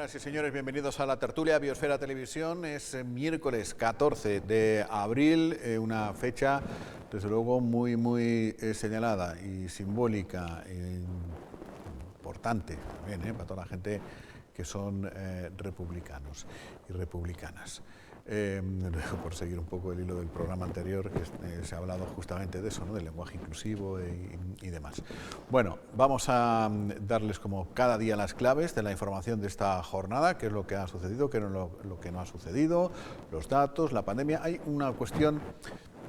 Señoras y señores, bienvenidos a la tertulia Biosfera Televisión. Es miércoles 14 de abril, una fecha desde luego muy señalada y simbólica, importante también para toda la gente que son republicanos y republicanas. Por seguir un poco el hilo del programa anterior, que se ha hablado justamente de eso, ¿no? Del lenguaje inclusivo y demás. Bueno, vamos a darles como cada día las claves de la información de esta jornada, qué es lo que ha sucedido, qué es lo que no ha sucedido, los datos, la pandemia. Hay una cuestión,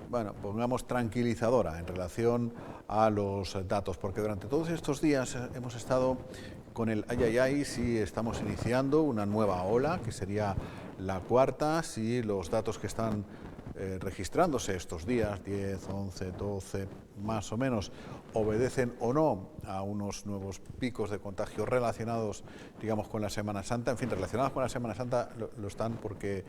bueno, pongamos tranquilizadora en relación a los datos, porque durante todos estos días hemos estado con el si estamos iniciando una nueva ola, que sería la cuarta, si los datos que están registrándose estos días, 10, 11, 12, más o menos, obedecen o no a unos nuevos picos de contagio relacionados, digamos, con la Semana Santa. En fin, relacionados con la Semana Santa lo están porque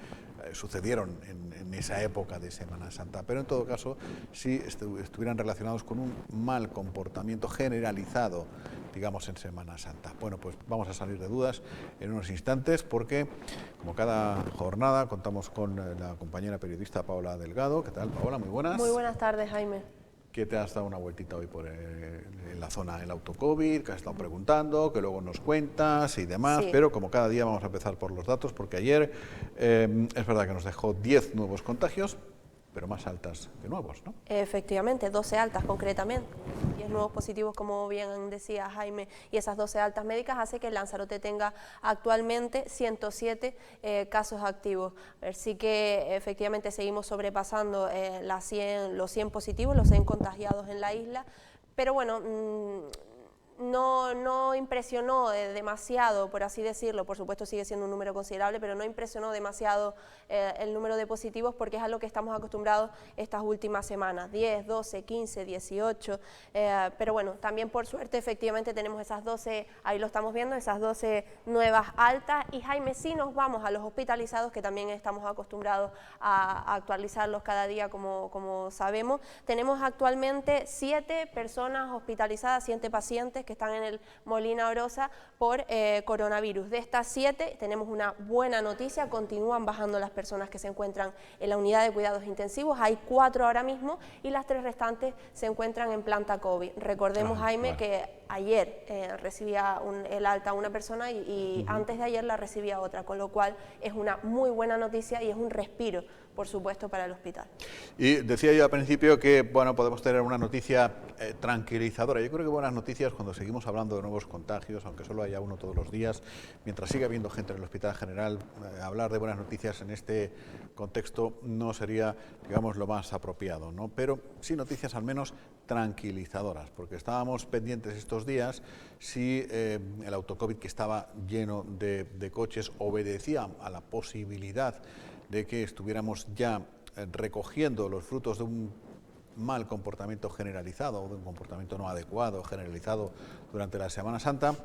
sucedieron en esa época de Semana Santa, pero en todo caso, si estuvieran relacionados con un mal comportamiento generalizado, digamos, en Semana Santa. Bueno, pues vamos a salir de dudas en unos instantes porque, como cada jornada, contamos con la compañera periodista Paola Delgado. ¿Qué tal, Paola? Muy buenas. Muy buenas tardes, Jaime. Que te has dado una vueltita hoy por en la zona del autocovid, que has estado preguntando, que luego nos cuentas y demás, sí. Pero como cada día vamos a empezar por los datos, porque ayer es verdad que nos dejó 10 nuevos contagios, pero más altas que nuevos, ¿no? Efectivamente, 12 altas concretamente, 10 nuevos positivos, como bien decía Jaime, y esas 12 altas médicas hace que Lanzarote tenga actualmente 107 casos activos. Así que efectivamente seguimos sobrepasando los 100 positivos, los 100 contagiados en la isla, pero bueno, no impresionó demasiado, por así decirlo. Por supuesto sigue siendo un número considerable, pero no impresionó demasiado el número de positivos, porque es a lo que estamos acostumbrados estas últimas semanas, 10, 12, 15, 18, pero bueno, también por suerte efectivamente tenemos esas 12, ahí lo estamos viendo, esas 12 nuevas altas. Y Jaime, si nos vamos a los hospitalizados, que también estamos acostumbrados a actualizarlos cada día, como sabemos, tenemos actualmente 7 personas hospitalizadas, 7 pacientes que están en el Molina Orosa por coronavirus. De estas 7 tenemos una buena noticia, continúan bajando las personas que se encuentran en la unidad de cuidados intensivos, hay 4 ahora mismo y las 3 restantes se encuentran en planta COVID. Recordemos, Jaime, que ayer recibía el alta una persona y antes de ayer la recibía otra, con lo cual es una muy buena noticia y es un respiro, por supuesto, para el hospital. Y decía yo al principio que, bueno, podemos tener una noticia tranquilizadora. Yo creo que buenas noticias cuando seguimos hablando de nuevos contagios, aunque solo haya uno todos los días, mientras siga habiendo gente en el Hospital General, hablar de buenas noticias en este contexto no sería, digamos, lo más apropiado, ¿no? Pero sí noticias al menos tranquilizadoras, porque estábamos pendientes estos días si el autocovid, que estaba lleno de coches, obedecía a la posibilidad de que estuviéramos ya recogiendo los frutos de un mal comportamiento generalizado o de un comportamiento no adecuado generalizado durante la Semana Santa,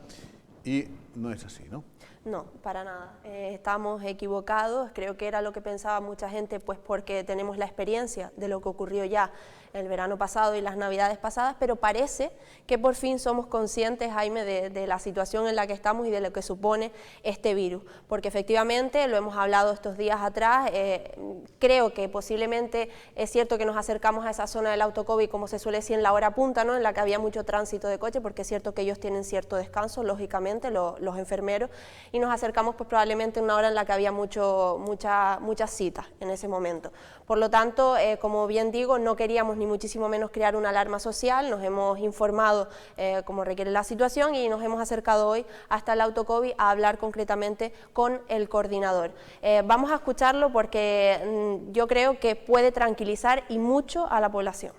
y no es así, ¿no? No, para nada. Estamos equivocados, creo que era lo que pensaba mucha gente, pues porque tenemos la experiencia de lo que ocurrió ya el verano pasado y las navidades pasadas, pero parece que por fin somos conscientes, Jaime, de la situación en la que estamos y de lo que supone este virus, porque efectivamente, lo hemos hablado estos días atrás, creo que posiblemente es cierto que nos acercamos a esa zona del autocovid, como se suele decir, en la hora punta, ¿no?, en la que había mucho tránsito de coche, porque es cierto que ellos tienen cierto descanso, lógicamente, los enfermeros, y nos acercamos pues probablemente a una hora en la que había muchas citas en ese momento. Por lo tanto, como bien digo, no queríamos ni muchísimo menos crear una alarma social, nos hemos informado como requiere la situación y nos hemos acercado hoy hasta el autocovid a hablar concretamente con el coordinador. Vamos a escucharlo porque yo creo que puede tranquilizar y mucho a la población.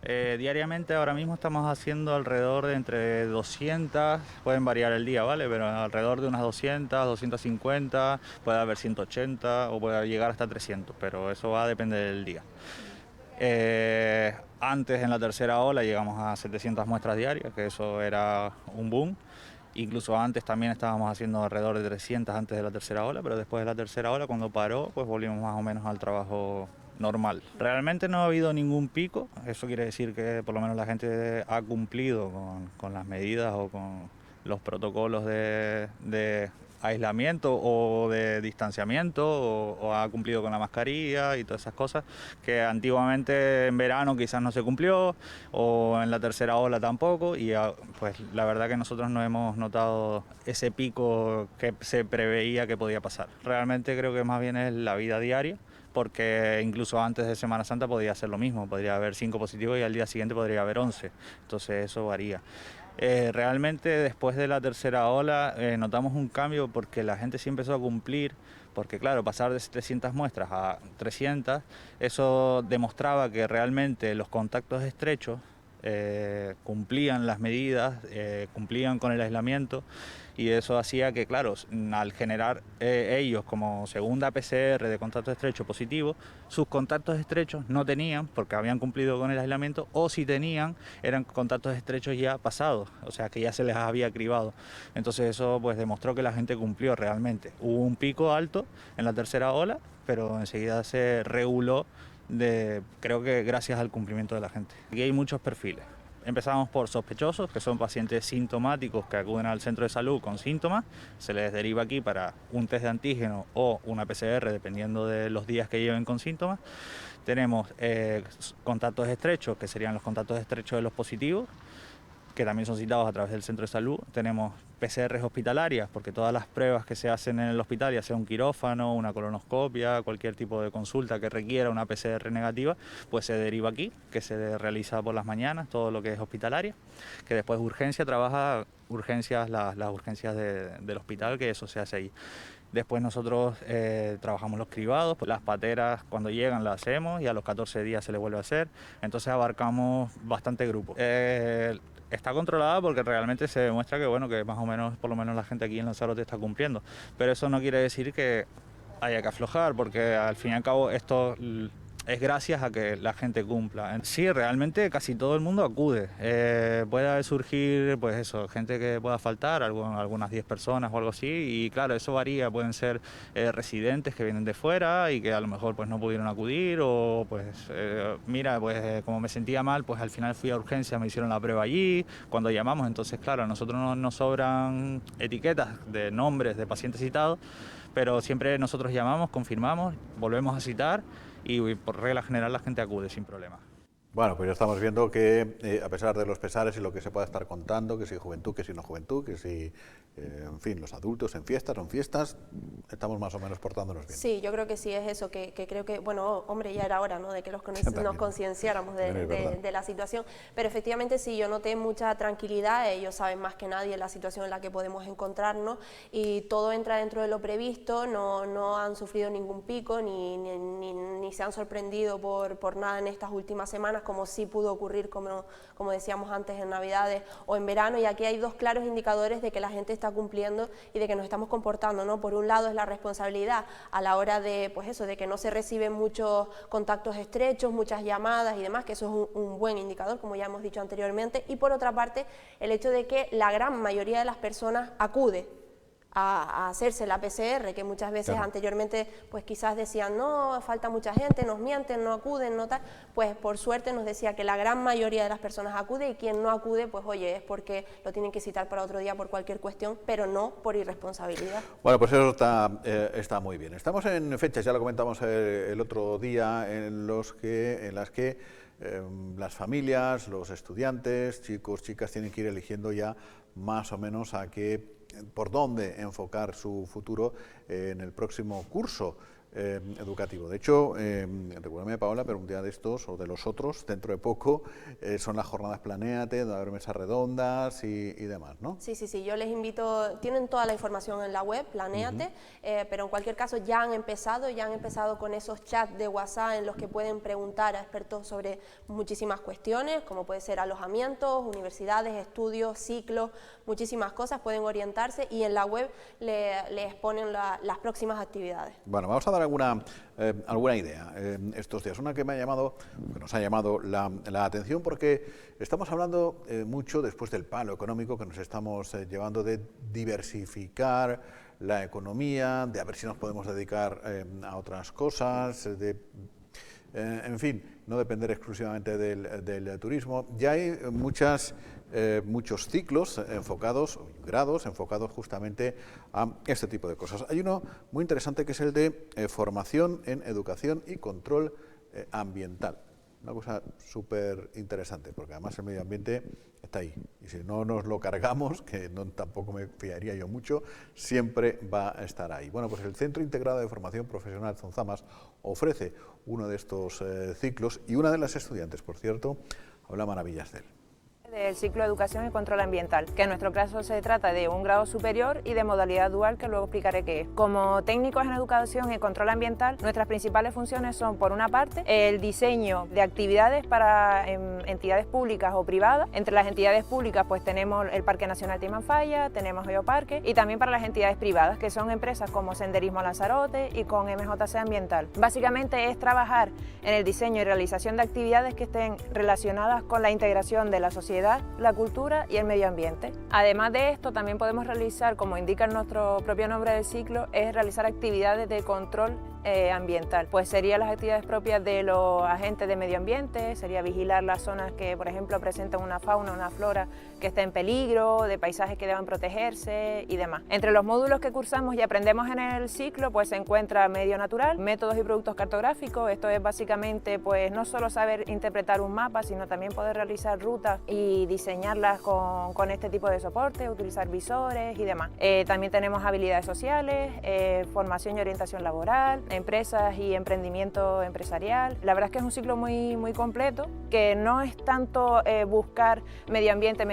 Diariamente ahora mismo estamos haciendo alrededor de entre 200, pueden variar el día, ¿vale? Pero alrededor de unas 200, 250, puede haber 180 o puede llegar hasta 300, pero eso va a depender del día. Antes, en la tercera ola, llegamos a 700 muestras diarias, que eso era un boom. Incluso antes también estábamos haciendo alrededor de 300 antes de la tercera ola, pero después de la tercera ola, cuando paró, pues volvimos más o menos al trabajo normal. Realmente no ha habido ningún pico, eso quiere decir que por lo menos la gente ha cumplido con las medidas o con los protocolos de aislamiento o de distanciamiento o ha cumplido con la mascarilla y todas esas cosas que antiguamente en verano quizás no se cumplió o en la tercera ola tampoco y pues la verdad que nosotros no hemos notado ese pico que se preveía que podía pasar. Realmente creo que más bien es la vida diaria, porque incluso antes de Semana Santa podía ser lo mismo, podría haber 5 positivos y al día siguiente podría haber 11, entonces eso varía. Realmente después de la tercera ola notamos un cambio porque la gente sí empezó a cumplir, porque claro, pasar de 700 muestras a 300, eso demostraba que realmente los contactos estrechos cumplían las medidas, cumplían con el aislamiento y eso hacía que, claro, al generar ellos como segunda PCR de contacto estrecho positivo, sus contactos estrechos no tenían, porque habían cumplido con el aislamiento, o si tenían, eran contactos estrechos ya pasados, o sea, que ya se les había cribado. Entonces eso pues demostró que la gente cumplió realmente. Hubo un pico alto en la tercera ola, pero enseguida se reguló, creo que gracias al cumplimiento de la gente. Aquí hay muchos perfiles. Empezamos por sospechosos, que son pacientes sintomáticos que acuden al centro de salud con síntomas, se les deriva aquí para un test de antígeno o una PCR, dependiendo de los días que lleven con síntomas. Tenemos contactos estrechos, que serían los contactos estrechos de los positivos, que también son citados a través del centro de salud. Tenemos PCRs hospitalarias, porque todas las pruebas que se hacen en el hospital, ya sea un quirófano, una colonoscopia, cualquier tipo de consulta que requiera una PCR negativa, pues se deriva aquí, que se realiza por las mañanas, todo lo que es hospitalaria, que después urgencia trabaja urgencias, las urgencias del hospital, que eso se hace ahí. Después nosotros trabajamos los cribados, las pateras cuando llegan las hacemos y a los 14 días se les vuelve a hacer, entonces abarcamos bastante grupo. Está controlada porque realmente se demuestra que, bueno, que más o menos, por lo menos la gente aquí en Lanzarote está cumpliendo, pero eso no quiere decir que haya que aflojar, porque al fin y al cabo esto es gracias a que la gente cumpla. Sí, realmente casi todo el mundo acude. Puede surgir, pues eso, gente que pueda faltar, algunas 10 personas o algo así, y claro, eso varía. Pueden ser residentes que vienen de fuera y que a lo mejor pues no pudieron acudir, o pues mira, pues como me sentía mal, pues al final fui a urgencia, me hicieron la prueba allí, cuando llamamos. Entonces, claro, a nosotros no nos sobran etiquetas de nombres de pacientes citados, pero siempre nosotros llamamos, confirmamos, volvemos a citar y por regla general la gente acude sin problema. Bueno, pues ya estamos viendo que a pesar de los pesares y lo que se pueda estar contando, que si juventud, que si no juventud, que si, en fin, los adultos en fiestas, estamos más o menos portándonos bien. Sí, yo creo que sí es eso, que creo que, bueno, hombre, ya era hora, ¿no?, de que nos concienciáramos de la situación, pero efectivamente sí, yo noté mucha tranquilidad, ellos saben más que nadie la situación en la que podemos encontrarnos y todo entra dentro de lo previsto, no han sufrido ningún pico ni se han sorprendido por nada en estas últimas semanas, como sí pudo ocurrir, como decíamos antes, en Navidades o en verano, y aquí hay dos claros indicadores de que la gente está cumpliendo y de que nos estamos comportando, ¿no? Por un lado es la responsabilidad a la hora de, pues eso, de que no se reciben muchos contactos estrechos, muchas llamadas y demás, que eso es un buen indicador, como ya hemos dicho anteriormente, y por otra parte el hecho de que la gran mayoría de las personas acude a hacerse la PCR, que muchas veces anteriormente pues quizás decían no, falta mucha gente, nos mienten, no acuden, no tal, pues por suerte nos decía que la gran mayoría de las personas acude, y quien no acude pues oye, es porque lo tienen que citar para otro día por cualquier cuestión, pero no por irresponsabilidad. Bueno, pues eso está muy bien. Estamos en fechas, ya lo comentamos el otro día, en las que las familias, los estudiantes, chicos, chicas, tienen que ir eligiendo ya más o menos por dónde enfocar su futuro en el próximo curso educativo. De hecho, recuérdame, Paola, pero un día de estos o de los otros, dentro de poco, son las jornadas Planéate, donde va a haber mesas redondas y demás, ¿no? Sí, yo les invito, tienen toda la información en la web, Planéate, pero en cualquier caso ya han empezado con esos chats de WhatsApp en los que pueden preguntar a expertos sobre muchísimas cuestiones, como puede ser alojamientos, universidades, estudios, ciclos, muchísimas cosas, pueden orientarse y en la web les ponen las próximas actividades. Bueno, vamos a dar alguna idea estos días. Una que nos ha llamado la atención, porque estamos hablando mucho, después del palo económico que nos estamos llevando, de diversificar la economía, de a ver si nos podemos dedicar a otras cosas, en fin, no depender exclusivamente del turismo. Ya hay muchas muchos ciclos enfocados, grados enfocados justamente a este tipo de cosas. Hay uno muy interesante que es el de formación en educación y control ambiental. Una cosa súper interesante, porque además el medio ambiente está ahí. Y si no nos lo cargamos, que no, tampoco me fiaría yo mucho, siempre va a estar ahí. Bueno, pues el Centro Integrado de Formación Profesional Zonzamas ofrece uno de estos ciclos y una de las estudiantes, por cierto, habla maravillas de él. Del ciclo de Educación y Control Ambiental, que en nuestro caso se trata de un grado superior y de modalidad dual, que luego explicaré qué es. Como técnicos en Educación y Control Ambiental, nuestras principales funciones son, por una parte, el diseño de actividades para entidades públicas o privadas. Entre las entidades públicas pues tenemos el Parque Nacional Timanfaya, tenemos Geoparque, y también para las entidades privadas, que son empresas como Senderismo Lanzarote y con MJC Ambiental. Básicamente es trabajar en el diseño y realización de actividades que estén relacionadas con la integración de la sociedad, la cultura y el medio ambiente. Además de esto, también podemos realizar, como indica nuestro propio nombre del ciclo, es realizar actividades de control ambiental. Pues serían las actividades propias de los agentes de medio ambiente, sería vigilar las zonas que, por ejemplo, presentan una fauna, una flora que está en peligro, de paisajes que deban protegerse y demás. Entre los módulos que cursamos y aprendemos en el ciclo, pues se encuentra medio natural, métodos y productos cartográficos. Esto es básicamente pues no solo saber interpretar un mapa, sino también poder realizar rutas y diseñarlas con este tipo de soporte, utilizar visores y demás. También tenemos habilidades sociales, formación y orientación laboral, empresas y emprendimiento empresarial. La verdad es que es un ciclo muy completo, que no es tanto buscar medio ambiente,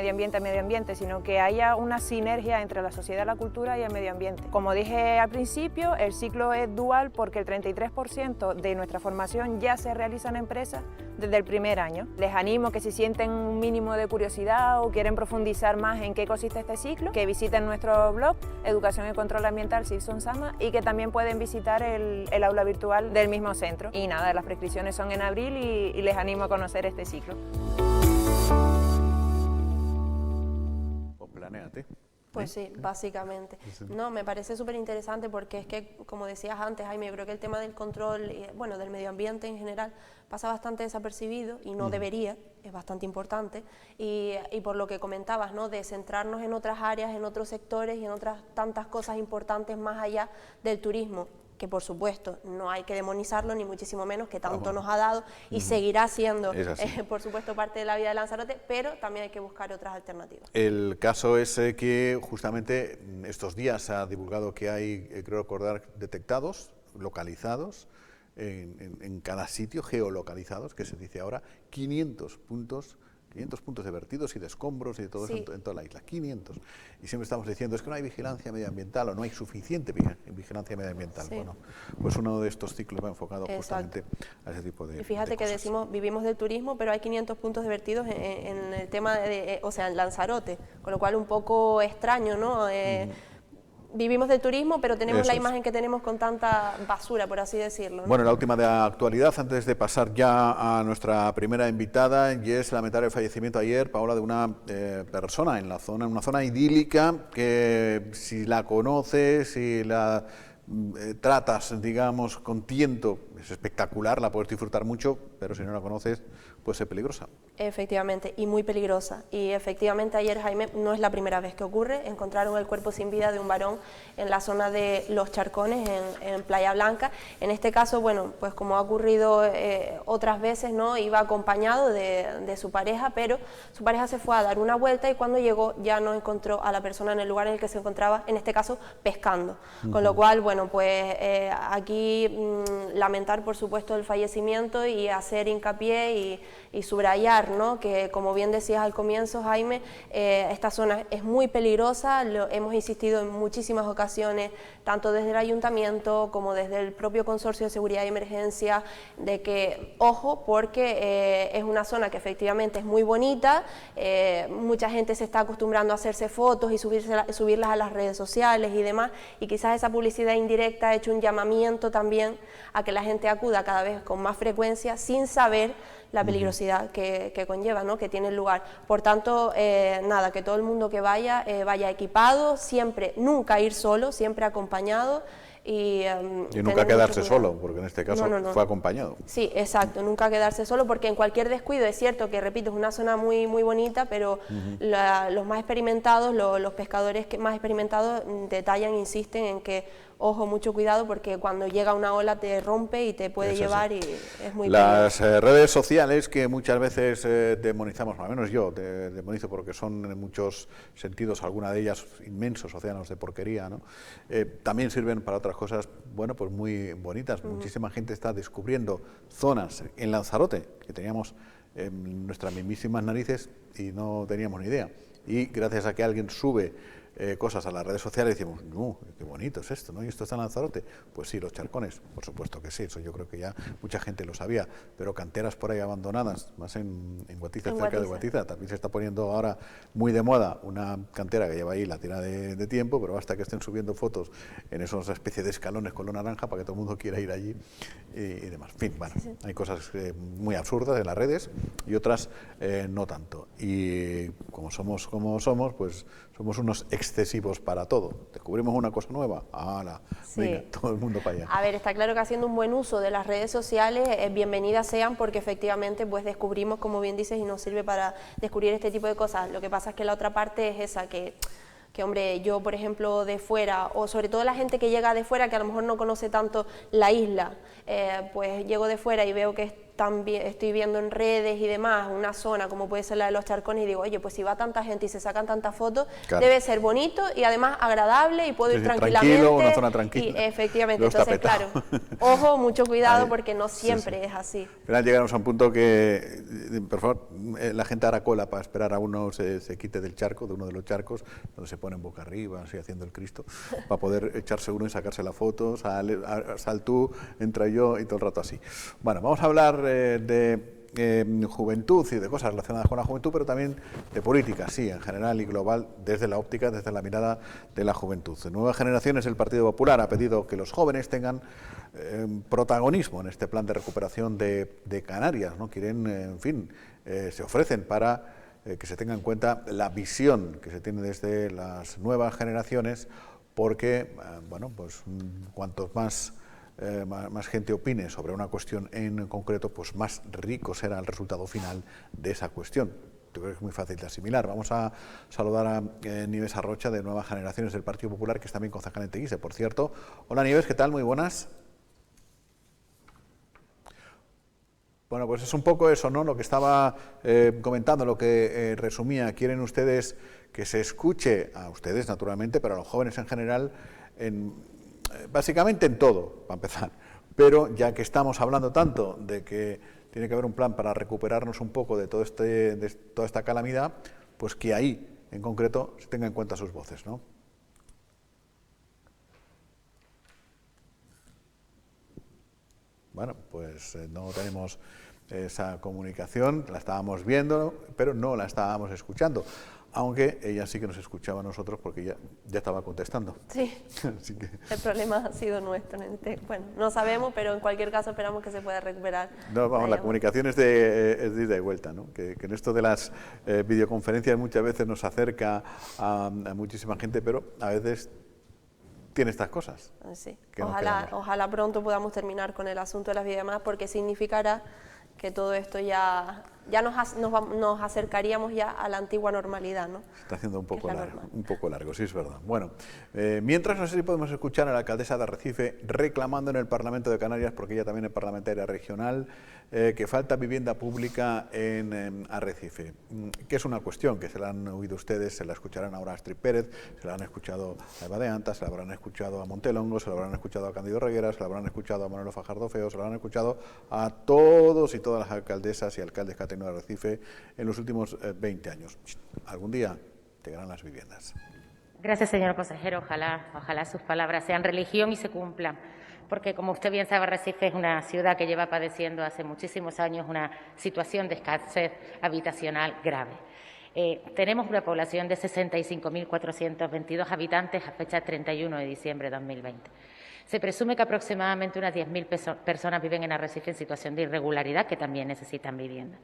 sino que haya una sinergia entre la sociedad, la cultura y el medio ambiente. Como dije al principio, el ciclo es dual porque el 33% de nuestra formación ya se realiza en empresas desde el primer año. Les animo que si sienten un mínimo de curiosidad o quieren profundizar más en qué consiste este ciclo, que visiten nuestro blog Educación y Control Ambiental CIF Zonzama, y que también pueden visitar el aula virtual del mismo centro. Y nada, las prescripciones son en abril y les animo a conocer este ciclo. Pues planéate. Pues sí, básicamente. No, me parece súper interesante porque es que, como decías antes, Jaime, yo creo que el tema del control, bueno, del medio ambiente en general, pasa bastante desapercibido y no debería, es bastante importante. Y por lo que comentabas, ¿no?, de centrarnos en otras áreas, en otros sectores y en otras tantas cosas importantes más allá del turismo, que por supuesto no hay que demonizarlo, ni muchísimo menos, que tanto nos ha dado y seguirá siendo, por supuesto, parte de la vida de Lanzarote, pero también hay que buscar otras alternativas. El caso es que justamente estos días se ha divulgado que hay, creo recordar, detectados, localizados, en cada sitio, geolocalizados, que se dice ahora, 500 puntos de vertidos y de escombros y de todo eso en toda la isla, 500. Y siempre estamos diciendo, es que no hay vigilancia medioambiental o no hay suficiente vigilancia medioambiental. Bueno, pues uno de estos ciclos va enfocado justamente a ese tipo de cosas. Y fíjate que decimos, vivimos del turismo, pero hay 500 puntos de vertidos en el tema o sea, en Lanzarote, con lo cual un poco extraño, ¿no? Vivimos del turismo, pero tenemos la imagen que tenemos con tanta basura, por así decirlo, ¿no? Bueno, la última de actualidad, antes de pasar ya a nuestra primera invitada, y es lamentar el fallecimiento ayer, Paola, de una persona en una zona idílica, que si la conoces, si la tratas, digamos, con tiento, es espectacular, la puedes disfrutar mucho, pero si no la conoces, pues es peligrosa. Efectivamente, y muy peligrosa. Y efectivamente ayer, Jaime, no es la primera vez que ocurre. Encontraron el cuerpo sin vida de un varón en la zona de Los Charcones, en Playa Blanca. En este caso, bueno, pues como ha ocurrido otras veces, ¿no?, iba acompañado de su pareja, pero su pareja se fue a dar una vuelta y cuando llegó ya no encontró a la persona en el lugar en el que se encontraba, en este caso pescando. Con lo cual, bueno, pues aquí lamentar por supuesto el fallecimiento y hacer hincapié y subrayar, ¿no?, que como bien decías al comienzo, Jaime, esta zona es muy peligrosa. Hemos insistido en muchísimas ocasiones, tanto desde el ayuntamiento como desde el propio Consorcio de Seguridad y Emergencia, de que ojo, porque es una zona que efectivamente es muy bonita, mucha gente se está acostumbrando a hacerse fotos y subirlas a las redes sociales y demás, y quizás esa publicidad indirecta ha hecho un llamamiento también a que la gente acuda cada vez con más frecuencia sin saber la peligrosidad que conlleva, ¿no?, que tiene el lugar. Por tanto, nada, que todo el mundo que vaya, vaya equipado, siempre, nunca ir solo, siempre acompañado, y nunca quedarse solo, porque en este caso no. fue acompañado. Sí, exacto, nunca quedarse solo, porque en cualquier descuido, es cierto que, repito, es una zona muy bonita, pero los más experimentados, los pescadores más experimentados detallan, insisten en que, ojo, mucho cuidado, porque cuando llega una ola te rompe y te puede llevar y es muy Las redes sociales que muchas veces demonizamos, al menos yo demonizo porque son en muchos sentidos, alguna de ellas inmensos océanos de porquería, ¿no? También sirven para otras cosas, bueno, pues muy bonitas. Muchísima gente está descubriendo zonas en Lanzarote que teníamos en nuestras mismísimas narices y no teníamos ni idea. Y gracias a que alguien sube cosas a las redes sociales, decimos, no, qué bonito es esto, ¿no? ¿Y esto está en Lanzarote? Pues sí, los charcones, por supuesto que sí, eso yo creo que ya mucha gente lo sabía, pero canteras por ahí abandonadas, más en Guatiza, cerca de Guatiza, también se está poniendo ahora muy de moda una cantera que lleva ahí la tira de tiempo, pero basta que estén subiendo fotos en esas especies de escalones color naranja para que todo el mundo quiera ir allí y demás. En fin, bueno, hay cosas muy absurdas en las redes y otras no tanto. Y como somos, pues somos unos excesivos para todo. Descubrimos una cosa nueva, ¡hala! Venga, todo el mundo para allá. A ver, está claro que haciendo un buen uso de las redes sociales, bienvenidas sean, porque efectivamente pues descubrimos, como bien dices, y nos sirve para descubrir este tipo de cosas. Lo que pasa es que la otra parte es esa, que hombre, yo por ejemplo de fuera, o sobre todo la gente que llega de fuera, que a lo mejor no conoce tanto la isla, pues llego de fuera y veo que estoy viendo en redes y demás una zona como puede ser la de los charcones y digo, oye, pues si va tanta gente y se sacan tantas fotos, claro, debe ser bonito y además agradable y puedo ir tranquilamente. Tranquilo, una zona tranquila. Y efectivamente, entonces claro, ojo, mucho cuidado porque no siempre es así. Pero llegamos a un punto que, por favor, la gente hará cola para esperar a uno se quite del charco, de uno de los charcos, donde se ponen boca arriba, así haciendo el Cristo, para poder echarse uno y sacarse la foto, sal tú, entra yo y todo el rato así. Bueno, vamos a hablar de juventud y de cosas relacionadas con la juventud, pero también de política, sí, en general y global, desde la óptica, desde la mirada de la juventud. De Nuevas Generaciones, el Partido Popular ha pedido que los jóvenes tengan protagonismo en este plan de recuperación de Canarias, ¿no? Quieren, en fin, se ofrecen para que se tenga en cuenta la visión que se tiene desde las nuevas generaciones, porque, bueno, pues cuantos más gente opine sobre una cuestión en concreto, pues más rico será el resultado final de esa cuestión. Yo creo que es muy fácil de asimilar. Vamos a saludar a Nieves Arrocha, de Nuevas Generaciones del Partido Popular, que es también concejal en Teguise, por cierto. Hola Nieves, ¿qué tal? Muy buenas. Bueno, pues es un poco eso, ¿no? Lo que estaba comentando, lo que resumía. Quieren ustedes que se escuche a ustedes, naturalmente, pero a los jóvenes en general, básicamente en todo, para empezar. Pero ya que estamos hablando tanto de que tiene que haber un plan para recuperarnos un poco de toda esta calamidad, pues que ahí, en concreto, se tenga en cuenta sus voces, ¿no? Bueno, pues no tenemos esa comunicación, la estábamos viendo, pero no la estábamos escuchando, aunque ella sí que nos escuchaba a nosotros porque ya estaba contestando. Sí, así que... el problema ha sido nuestro. Bueno, no sabemos, pero en cualquier caso esperamos que se pueda recuperar. No, vamos, la comunicación es de ida y vuelta, ¿no? Que en esto de las videoconferencias muchas veces nos acerca a muchísima gente, pero a veces tiene estas cosas. Sí, ojalá pronto podamos terminar con el asunto de las videollamadas, porque significará que todo esto ya nos acercaríamos ya a la antigua normalidad, ¿no? Se está haciendo un poco largo, sí, es verdad. Bueno, mientras no sé si podemos escuchar a la alcaldesa de Arrecife reclamando en el Parlamento de Canarias, porque ella también es parlamentaria regional, que falta vivienda pública en Arrecife, que es una cuestión que se la han oído ustedes, se la escucharán ahora a Astrid Pérez, se la han escuchado a Eva de Anta, se la habrán escuchado a Montelongo, se la habrán escuchado a Cándido Reguera, se la habrán escuchado a Manolo Fajardo Feo, se la han escuchado a todos y todas las alcaldesas y alcaldes que ha tenido Arrecife en los últimos 20 años. Algún día llegarán las viviendas. Gracias, señor consejero. Ojalá sus palabras sean religión y se cumplan, porque como usted bien sabe, Arrecife es una ciudad que lleva padeciendo hace muchísimos años una situación de escasez habitacional grave. Tenemos una población de 65.422 habitantes a fecha 31 de diciembre de 2020. Se presume que aproximadamente unas 10.000 personas viven en Arrecife en situación de irregularidad, que también necesitan vivienda.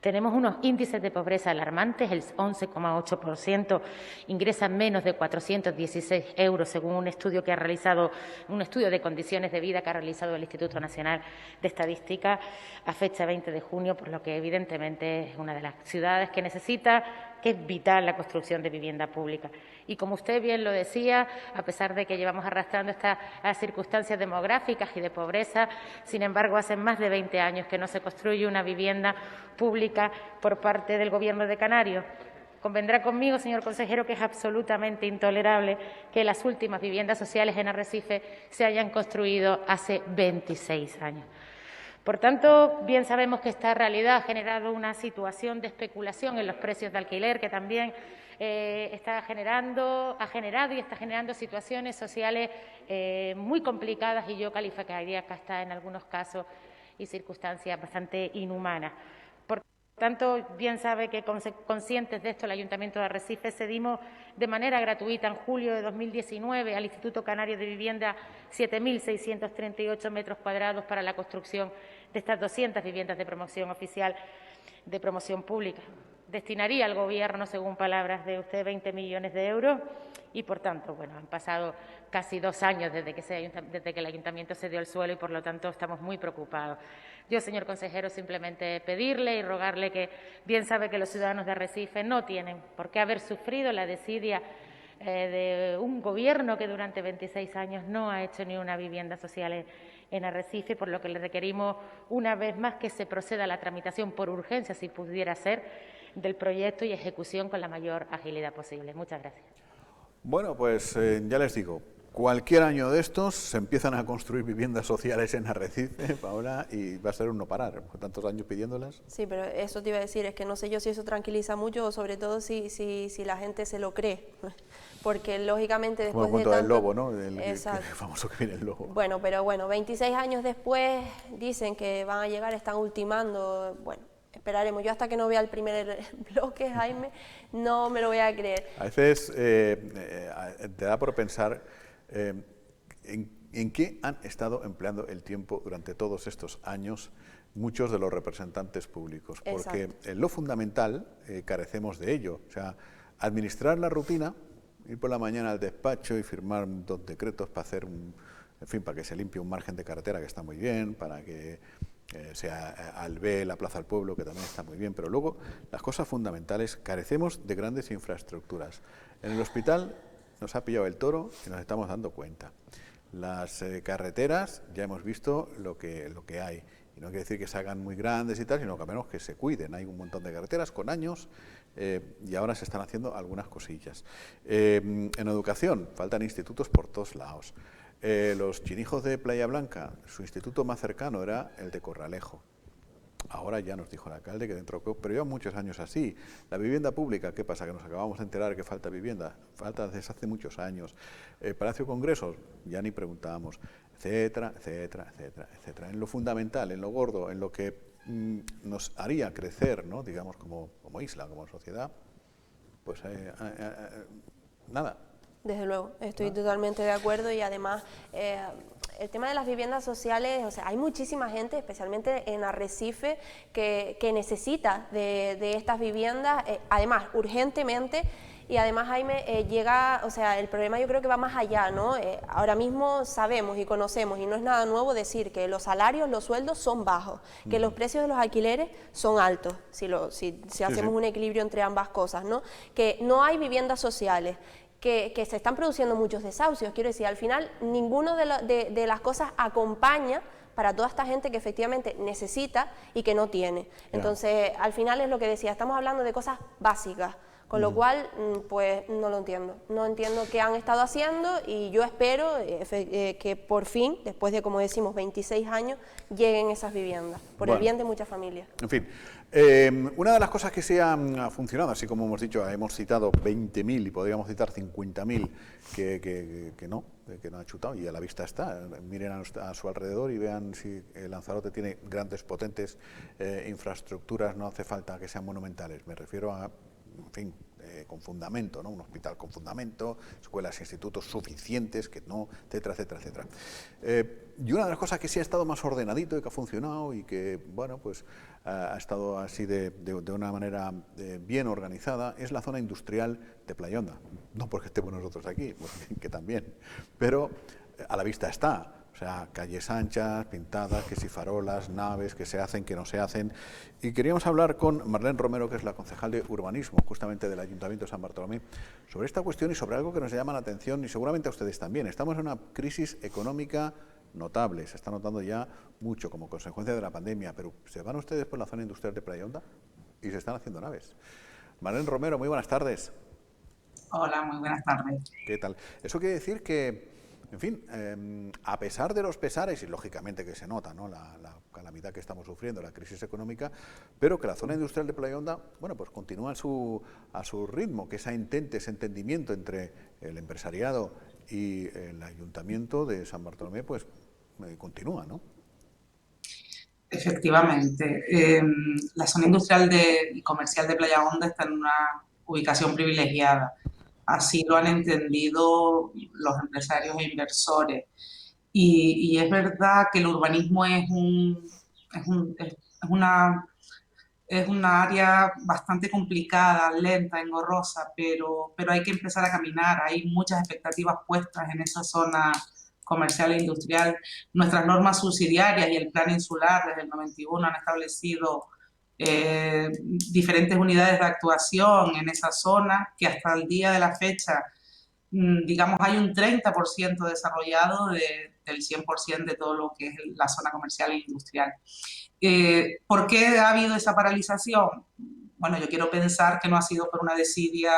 Tenemos unos índices de pobreza alarmantes, el 11,8% ingresan menos de 416 euros, según un estudio que ha realizado, un estudio de condiciones de vida que ha realizado el Instituto Nacional de Estadística a fecha 20 de junio, por lo que evidentemente es una de las ciudades que necesita, que es vital la construcción de vivienda pública. Y como usted bien lo decía, a pesar de que llevamos arrastrando estas circunstancias demográficas y de pobreza, sin embargo, hace más de 20 años que no se construye una vivienda pública por parte del Gobierno de Canarias. Convendrá conmigo, señor consejero, que es absolutamente intolerable que las últimas viviendas sociales en Arrecife se hayan construido hace 26 años. Por tanto, bien sabemos que esta realidad ha generado una situación de especulación en los precios de alquiler que también ha generado y está generando situaciones sociales muy complicadas y yo calificaría que hasta en algunos casos y circunstancias bastante inhumanas. Por tanto, bien sabe que conscientes de esto, el Ayuntamiento de Arrecife cedimos de manera gratuita en julio de 2019 al Instituto Canario de Vivienda 7.638 metros cuadrados para la construcción de estas 200 viviendas de promoción oficial de promoción pública. Destinaría al Gobierno, según palabras de usted, 20 millones de euros y, por tanto, bueno, han pasado casi 2 años desde que el Ayuntamiento cedió el suelo y, por lo tanto, estamos muy preocupados. Yo, señor consejero, simplemente pedirle y rogarle que bien sabe que los ciudadanos de Arrecife no tienen por qué haber sufrido la desidia de un Gobierno que durante 26 años no ha hecho ni una vivienda social en Arrecife, por lo que le requerimos una vez más que se proceda a la tramitación por urgencia, si pudiera ser, del proyecto y ejecución con la mayor agilidad posible. Muchas gracias. Bueno, pues ya les digo, cualquier año de estos se empiezan a construir viviendas sociales en Arrecife, Paola, y va a ser un no parar, por tantos años pidiéndolas. Sí, pero eso te iba a decir, es que no sé yo si eso tranquiliza mucho o sobre todo si la gente se lo cree, porque lógicamente después como el cuento de del lobo, ¿no? El famoso que viene el lobo. Bueno, pero bueno, 26 años después dicen que van a llegar, están ultimando, bueno, esperaremos. Yo hasta que no vea el primer bloque, Jaime, no me lo voy a creer. A veces te da por pensar en qué han estado empleando el tiempo durante todos estos años muchos de los representantes públicos, porque en lo fundamental carecemos de ello. O sea, administrar la rutina, ir por la mañana al despacho y firmar 2 decretos para hacer para que se limpie un margen de carretera, que está muy bien, para que sea Alvé, la Plaza del Pueblo, que también está muy bien, pero luego las cosas fundamentales, carecemos de grandes infraestructuras. En el hospital nos ha pillado el toro y nos estamos dando cuenta. Las carreteras, ya hemos visto lo que hay, y no quiere decir que se hagan muy grandes y tal, sino que al menos que se cuiden. Hay un montón de carreteras con años y ahora se están haciendo algunas cosillas. En educación, faltan institutos por todos lados. Los chinijos de Playa Blanca, su instituto más cercano era el de Corralejo. Ahora ya nos dijo el alcalde que pero lleva muchos años así. La vivienda pública, ¿qué pasa? Que nos acabamos de enterar que falta vivienda, falta desde hace muchos años. Palacio Congresos, ya ni preguntábamos, etcétera, etcétera, etcétera, etcétera. En lo fundamental, en lo gordo, en lo que nos haría crecer, ¿no? Digamos, como isla, como sociedad, pues nada. Desde luego, estoy totalmente de acuerdo y además el tema de las viviendas sociales, o sea, hay muchísima gente, especialmente en Arrecife, que necesita de estas viviendas, además urgentemente. Y además, Jaime, o sea, el problema yo creo que va más allá, ¿no? Ahora mismo sabemos y conocemos, y no es nada nuevo decir que los salarios, los sueldos son bajos, que los precios de los alquileres son altos, si hacemos un equilibrio entre ambas cosas, ¿no? Que no hay viviendas sociales, que se están produciendo muchos desahucios. Quiero decir, al final, ninguno de las cosas acompaña para toda esta gente que efectivamente necesita y que no tiene. Entonces, al final es lo que decía, estamos hablando de cosas básicas, con lo cual, pues no lo entiendo. No entiendo qué han estado haciendo y yo espero que por fin, después de, como decimos, 26 años, lleguen esas viviendas, por el bien de muchas familias. En fin, una de las cosas que se han funcionado, así como hemos dicho, hemos citado 20.000 y podríamos citar 50.000 que no ha chutado, y a la vista está. Miren a su alrededor y vean si Lanzarote tiene grandes, potentes infraestructuras, no hace falta que sean monumentales. Me refiero a, en fin, con fundamento, ¿no? Un hospital con fundamento, escuelas e institutos suficientes, que no, etcétera, etcétera, etcétera. Y una de las cosas que sí ha estado más ordenadito y que ha funcionado y que, bueno, pues ha estado así de una manera bien organizada es la zona industrial de Playa Honda. No porque estemos nosotros aquí, que también, pero a la vista está. O sea, calles anchas, pintadas, que si farolas, naves, que se hacen, que no se hacen. Y queríamos hablar con Marlene Romero, que es la concejal de Urbanismo, justamente del Ayuntamiento de San Bartolomé, sobre esta cuestión y sobre algo que nos llama la atención, y seguramente a ustedes también. Estamos en una crisis económica notable, se está notando ya mucho como consecuencia de la pandemia, pero ¿se van ustedes por la zona industrial de Playa Honda? Y se están haciendo naves. Marlene Romero, muy buenas tardes. Hola, muy buenas tardes. ¿Qué tal? Eso quiere decir que, en fin, a pesar de los pesares, y lógicamente que se nota, ¿no?, la calamidad que estamos sufriendo, la crisis económica, pero que la zona industrial de Playa Honda, bueno, pues continúa a su ritmo, que ese entendimiento entre el empresariado y el Ayuntamiento de San Bartolomé, pues continúa, ¿no? Efectivamente, la zona industrial y comercial de Playa Honda está en una ubicación privilegiada. Así lo han entendido los empresarios e inversores. Y es verdad que el urbanismo es una área bastante complicada, lenta, engorrosa, pero hay que empezar a caminar. Hay muchas expectativas puestas en esa zona comercial e industrial. Nuestras normas subsidiarias y el plan insular desde el 91 han establecido diferentes unidades de actuación en esa zona, que hasta el día de la fecha, digamos, hay un 30% desarrollado del 100% de todo lo que es la zona comercial e industrial. ¿Por qué ha habido esa paralización? Bueno, yo quiero pensar que no ha sido por una desidia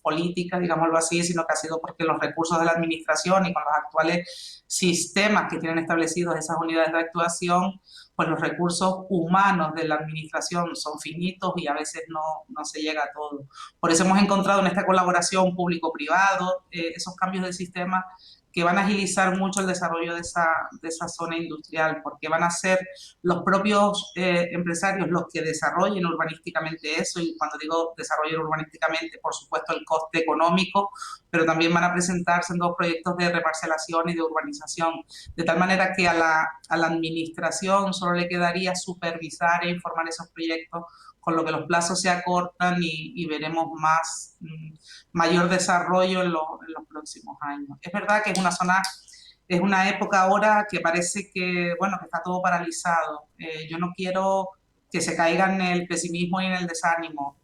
política, digámoslo así, sino que ha sido porque los recursos de la administración y con los actuales sistemas que tienen establecidos esas unidades de actuación, pues los recursos humanos de la administración son finitos y a veces no se llega a todo. Por eso hemos encontrado en esta colaboración público-privado esos cambios de sistema que van a agilizar mucho el desarrollo de esa zona industrial, porque van a ser los propios empresarios los que desarrollen urbanísticamente eso, y cuando digo desarrollen urbanísticamente, por supuesto el coste económico, pero también van a presentarse en dos proyectos de reparcelación y de urbanización, de tal manera que a la administración solo le quedaría supervisar e informar esos proyectos, con lo que los plazos se acortan y veremos mayor desarrollo en los próximos años. Es verdad que es una época ahora que parece que, bueno, que está todo paralizado. Yo no quiero que se caiga en el pesimismo y en el desánimo.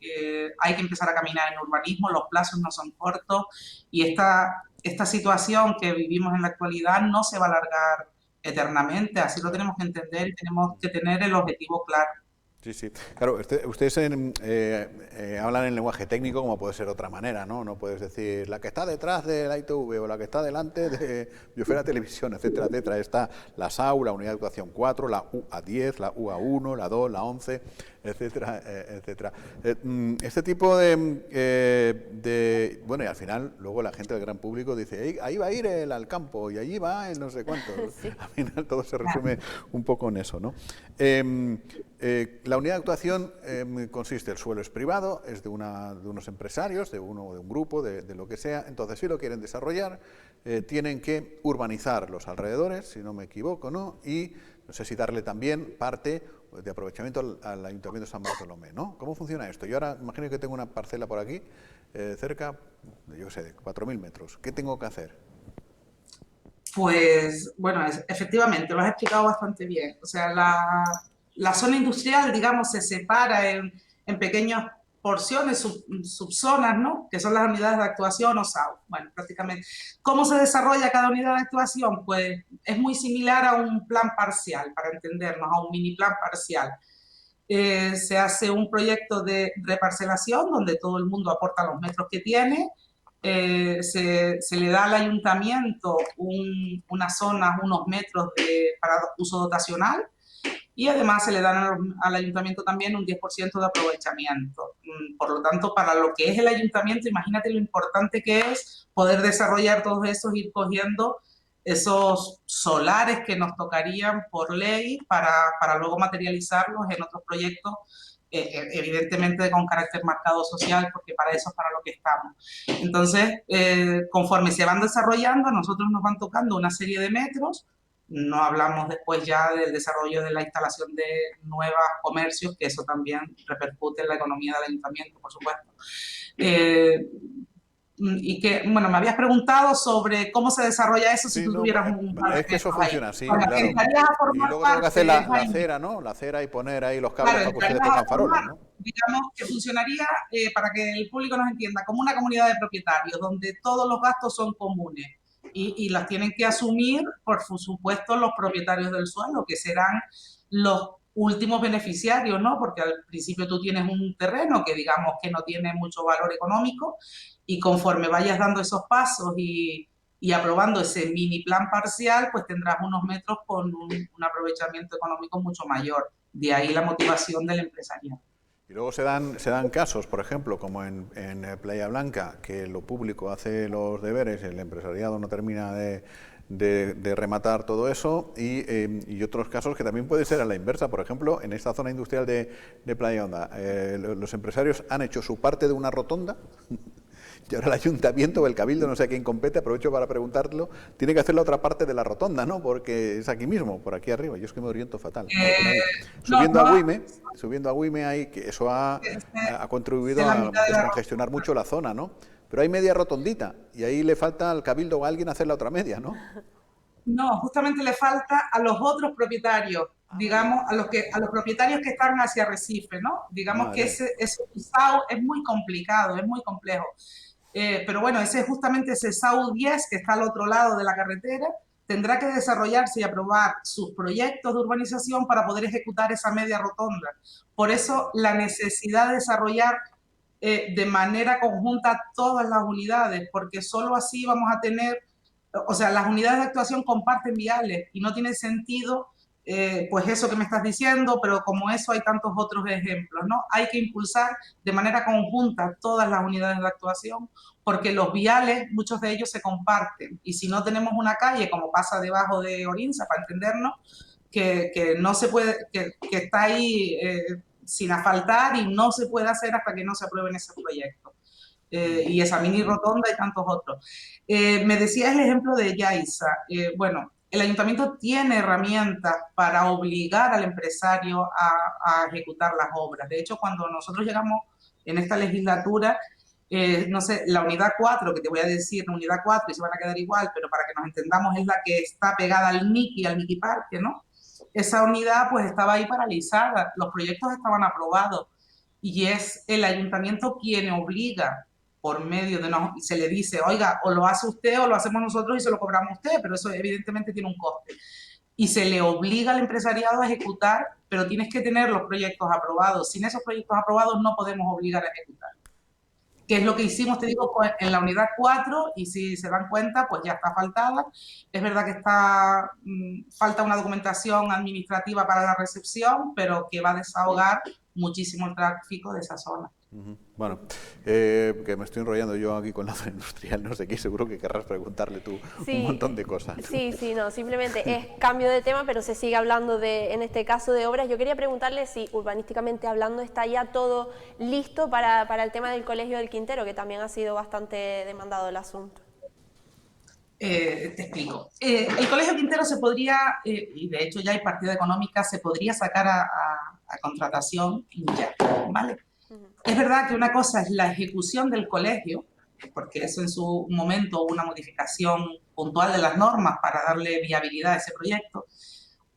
Hay que empezar a caminar en urbanismo, los plazos no son cortos y esta situación que vivimos en la actualidad no se va a alargar eternamente, así lo tenemos que entender y tenemos que tener el objetivo claro. Sí, sí. Claro, ustedes hablan en lenguaje técnico como puede ser de otra manera, ¿no? No puedes decir la que está detrás de la ITV o la que está delante de Biosfera Televisión, etcétera, etcétera. Está la SAU, la Unidad de Actuación 4, la UA10, la UA1, la 2, la 11, etcétera, etcétera. Este tipo bueno, y al final luego la gente del gran público dice, ahí va a ir él al campo y allí va el no sé cuánto. Sí. Al final todo se resume un poco en eso, ¿no? La unidad de actuación consiste, el suelo es privado, es de unos empresarios, de un grupo, de lo que sea. Entonces, si lo quieren desarrollar, tienen que urbanizar los alrededores, si no me equivoco, ¿no? Y no sé si darle también parte de aprovechamiento al Ayuntamiento de San Bartolomé, ¿no? ¿Cómo funciona esto? Yo ahora imagino que tengo una parcela por aquí, cerca, yo sé, de 4.000 metros. ¿Qué tengo que hacer? Pues, bueno, efectivamente, lo has explicado bastante bien. O sea, la zona industrial, digamos, se separa en pequeñas porciones, subzonas, ¿no? Que son las unidades de actuación o SAU. Bueno, prácticamente. ¿Cómo se desarrolla cada unidad de actuación? Pues es muy similar a un plan parcial, para entendernos, a un mini plan parcial. Se hace un proyecto de reparcelación donde todo el mundo aporta los metros que tiene. Se le da al ayuntamiento unas zonas, unos metros para uso dotacional, y además se le dan al ayuntamiento también un 10% de aprovechamiento. Por lo tanto, para lo que es el ayuntamiento, imagínate lo importante que es poder desarrollar todos esos, ir cogiendo esos solares que nos tocarían por ley para luego materializarlos en otros proyectos evidentemente con carácter marcado social, porque para eso es para lo que estamos. Entonces, conforme se van desarrollando, a nosotros nos van tocando una serie de metros. No hablamos después ya del desarrollo de la instalación de nuevos comercios, que eso también repercute en la economía del ayuntamiento, por supuesto. Y que, bueno, me habías preguntado sobre cómo se desarrolla eso si tú tuvieras un par de es que eso metros ahí. funciona así, Pues, claro. entrarías a Y formar luego tengo que hacer la parte, acera, ¿no? La acera y poner ahí los cables claro, para que ustedes entrarías a tengan farolas, formar, ¿no? digamos que funcionaría, para que el público nos entienda, como una comunidad de propietarios, donde todos los gastos son comunes y las tienen que asumir, por supuesto, los propietarios del suelo, que serán los últimos beneficiarios, ¿no? Porque al principio tú tienes un terreno que digamos que no tiene mucho valor económico, y conforme vayas dando esos pasos y aprobando ese mini plan parcial, pues tendrás unos metros con un aprovechamiento económico mucho mayor. De ahí la motivación del empresariado. Y luego se dan casos, por ejemplo, como en Playa Blanca, que lo público hace los deberes, el empresariado no termina de rematar todo eso, y otros casos que también puede ser a la inversa. Por ejemplo, en esta zona industrial de Playa Honda, los empresarios han hecho su parte de una rotonda, y ahora el ayuntamiento o el cabildo, no sé a quién compete, aprovecho para preguntarlo, tiene que hacer la otra parte de la rotonda, ¿no? Porque es aquí mismo, por aquí arriba. Yo es que me oriento fatal. Subiendo a Güime ahí, que eso ha contribuido a descongestionar mucho la zona, ¿no? Pero hay media rotondita y ahí le falta al cabildo o a alguien hacer la otra media, ¿no? No, justamente le falta a los otros propietarios, digamos, a los propietarios que están hacia Arrecife, ¿no? Digamos que ese SAU es muy complicado, es muy complejo. Pero bueno, justamente ese SAU 10 que está al otro lado de la carretera tendrá que desarrollarse y aprobar sus proyectos de urbanización para poder ejecutar esa media rotonda. Por eso la necesidad de desarrollar de manera conjunta todas las unidades, porque solo así vamos a tener, o sea, las unidades de actuación comparten viales y no tiene sentido pues eso que me estás diciendo, pero como eso hay tantos otros ejemplos, ¿no? Hay que impulsar de manera conjunta todas las unidades de actuación, porque los viales, muchos de ellos se comparten, y si no tenemos una calle, como pasa debajo de Orinsa, para entendernos, que no se puede, que está ahí sin asfaltar y no se puede hacer hasta que no se aprueben esos proyectos. Y esa mini rotonda y tantos otros. Me decías el ejemplo de Yaiza. Bueno, el ayuntamiento tiene herramientas para obligar al empresario a ejecutar las obras. De hecho, cuando nosotros llegamos en esta legislatura, no sé, la unidad 4, que te voy a decir, la unidad 4, y se van a quedar igual, pero para que nos entendamos, es la que está pegada al Miki Parque, ¿no? Esa unidad pues estaba ahí paralizada, los proyectos estaban aprobados, y es el ayuntamiento quien obliga por medio de se le dice, oiga, o lo hace usted o lo hacemos nosotros y se lo cobramos a usted, pero eso evidentemente tiene un coste. Y se le obliga al empresariado a ejecutar, pero tienes que tener los proyectos aprobados. Sin esos proyectos aprobados no podemos obligar a ejecutar. Que es lo que hicimos, te digo, en la unidad 4, y si se dan cuenta, pues ya está asfaltada. Es verdad que falta una documentación administrativa para la recepción, pero que va a desahogar muchísimo el tráfico de esa zona. Bueno, que me estoy enrollando yo aquí con la zona industrial, no sé qué, seguro que querrás preguntarle tú un montón de cosas. Sí, no, simplemente es cambio de tema, pero se sigue hablando en este caso de obras. Yo quería preguntarle si urbanísticamente hablando está ya todo listo para el tema del Colegio del Quintero, que también ha sido bastante demandado el asunto. Te explico. El Colegio Quintero se podría, y de hecho ya hay partida económica, se podría sacar a contratación ya, ¿vale? Es verdad que una cosa es la ejecución del colegio, porque eso en su momento hubo una modificación puntual de las normas para darle viabilidad a ese proyecto.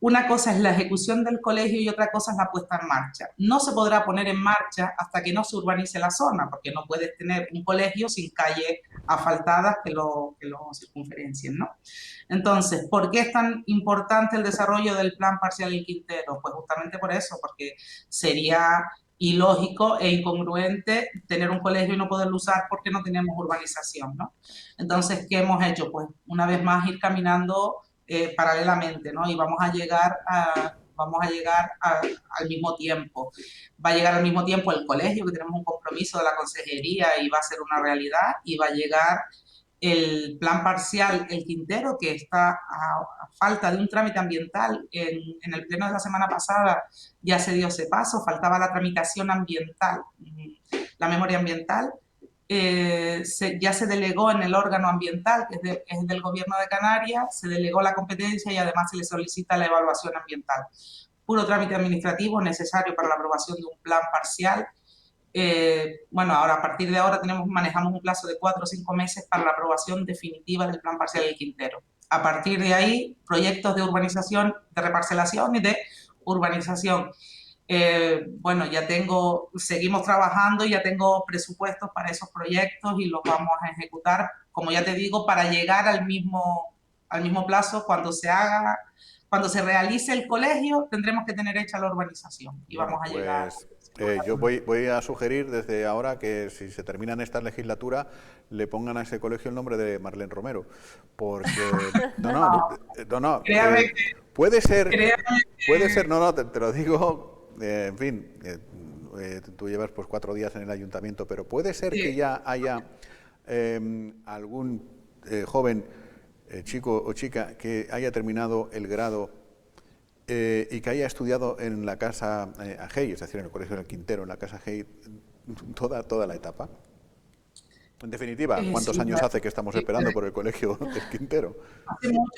Una cosa es la ejecución del colegio y otra cosa es la puesta en marcha. No se podrá poner en marcha hasta que no se urbanice la zona, porque no puedes tener un colegio sin calles asfaltadas que lo circunferencien, ¿no? Entonces, ¿por qué es tan importante el desarrollo del plan parcial del Quintero? Pues justamente por eso, porque sería ilógico e incongruente tener un colegio y no poderlo usar porque no tenemos urbanización, ¿no? Entonces, ¿qué hemos hecho? Pues una vez más ir caminando paralelamente, ¿no? Y vamos a llegar al mismo tiempo. Va a llegar al mismo tiempo el colegio, que tenemos un compromiso de la consejería y va a ser una realidad, y va a llegar el plan parcial El Quintero, que está a falta de un trámite ambiental. En el pleno de la semana pasada ya se dio ese paso, faltaba la tramitación ambiental, la memoria ambiental. Ya se delegó en el órgano ambiental, que es del Gobierno de Canarias, se delegó la competencia y además se le solicita la evaluación ambiental. Puro trámite administrativo necesario para la aprobación de un plan parcial. Bueno, ahora a partir de ahora manejamos un plazo de 4 o 5 meses para la aprobación definitiva del plan parcial del Quintero. A partir de ahí, proyectos de urbanización, de reparcelación y de urbanización. Bueno, seguimos trabajando y ya tengo presupuestos para esos proyectos y los vamos a ejecutar, como ya te digo, para llegar al mismo plazo. Cuando se realice el colegio, tendremos que tener hecha la urbanización y bueno, vamos a llegar. Yo voy a sugerir desde ahora que si se termina en esta legislatura le pongan a ese colegio el nombre de Marlene Romero, porque puede ser, no, te lo digo, en fin, tú llevas pues 4 días en el ayuntamiento, pero puede ser que ya haya algún joven, chico o chica que haya terminado el grado y que haya estudiado en la Casa Agey, es decir, en el Colegio del Quintero, en la Casa Agey, toda la etapa. En definitiva, ¿cuántos años hace que estamos esperando por el Colegio del Quintero?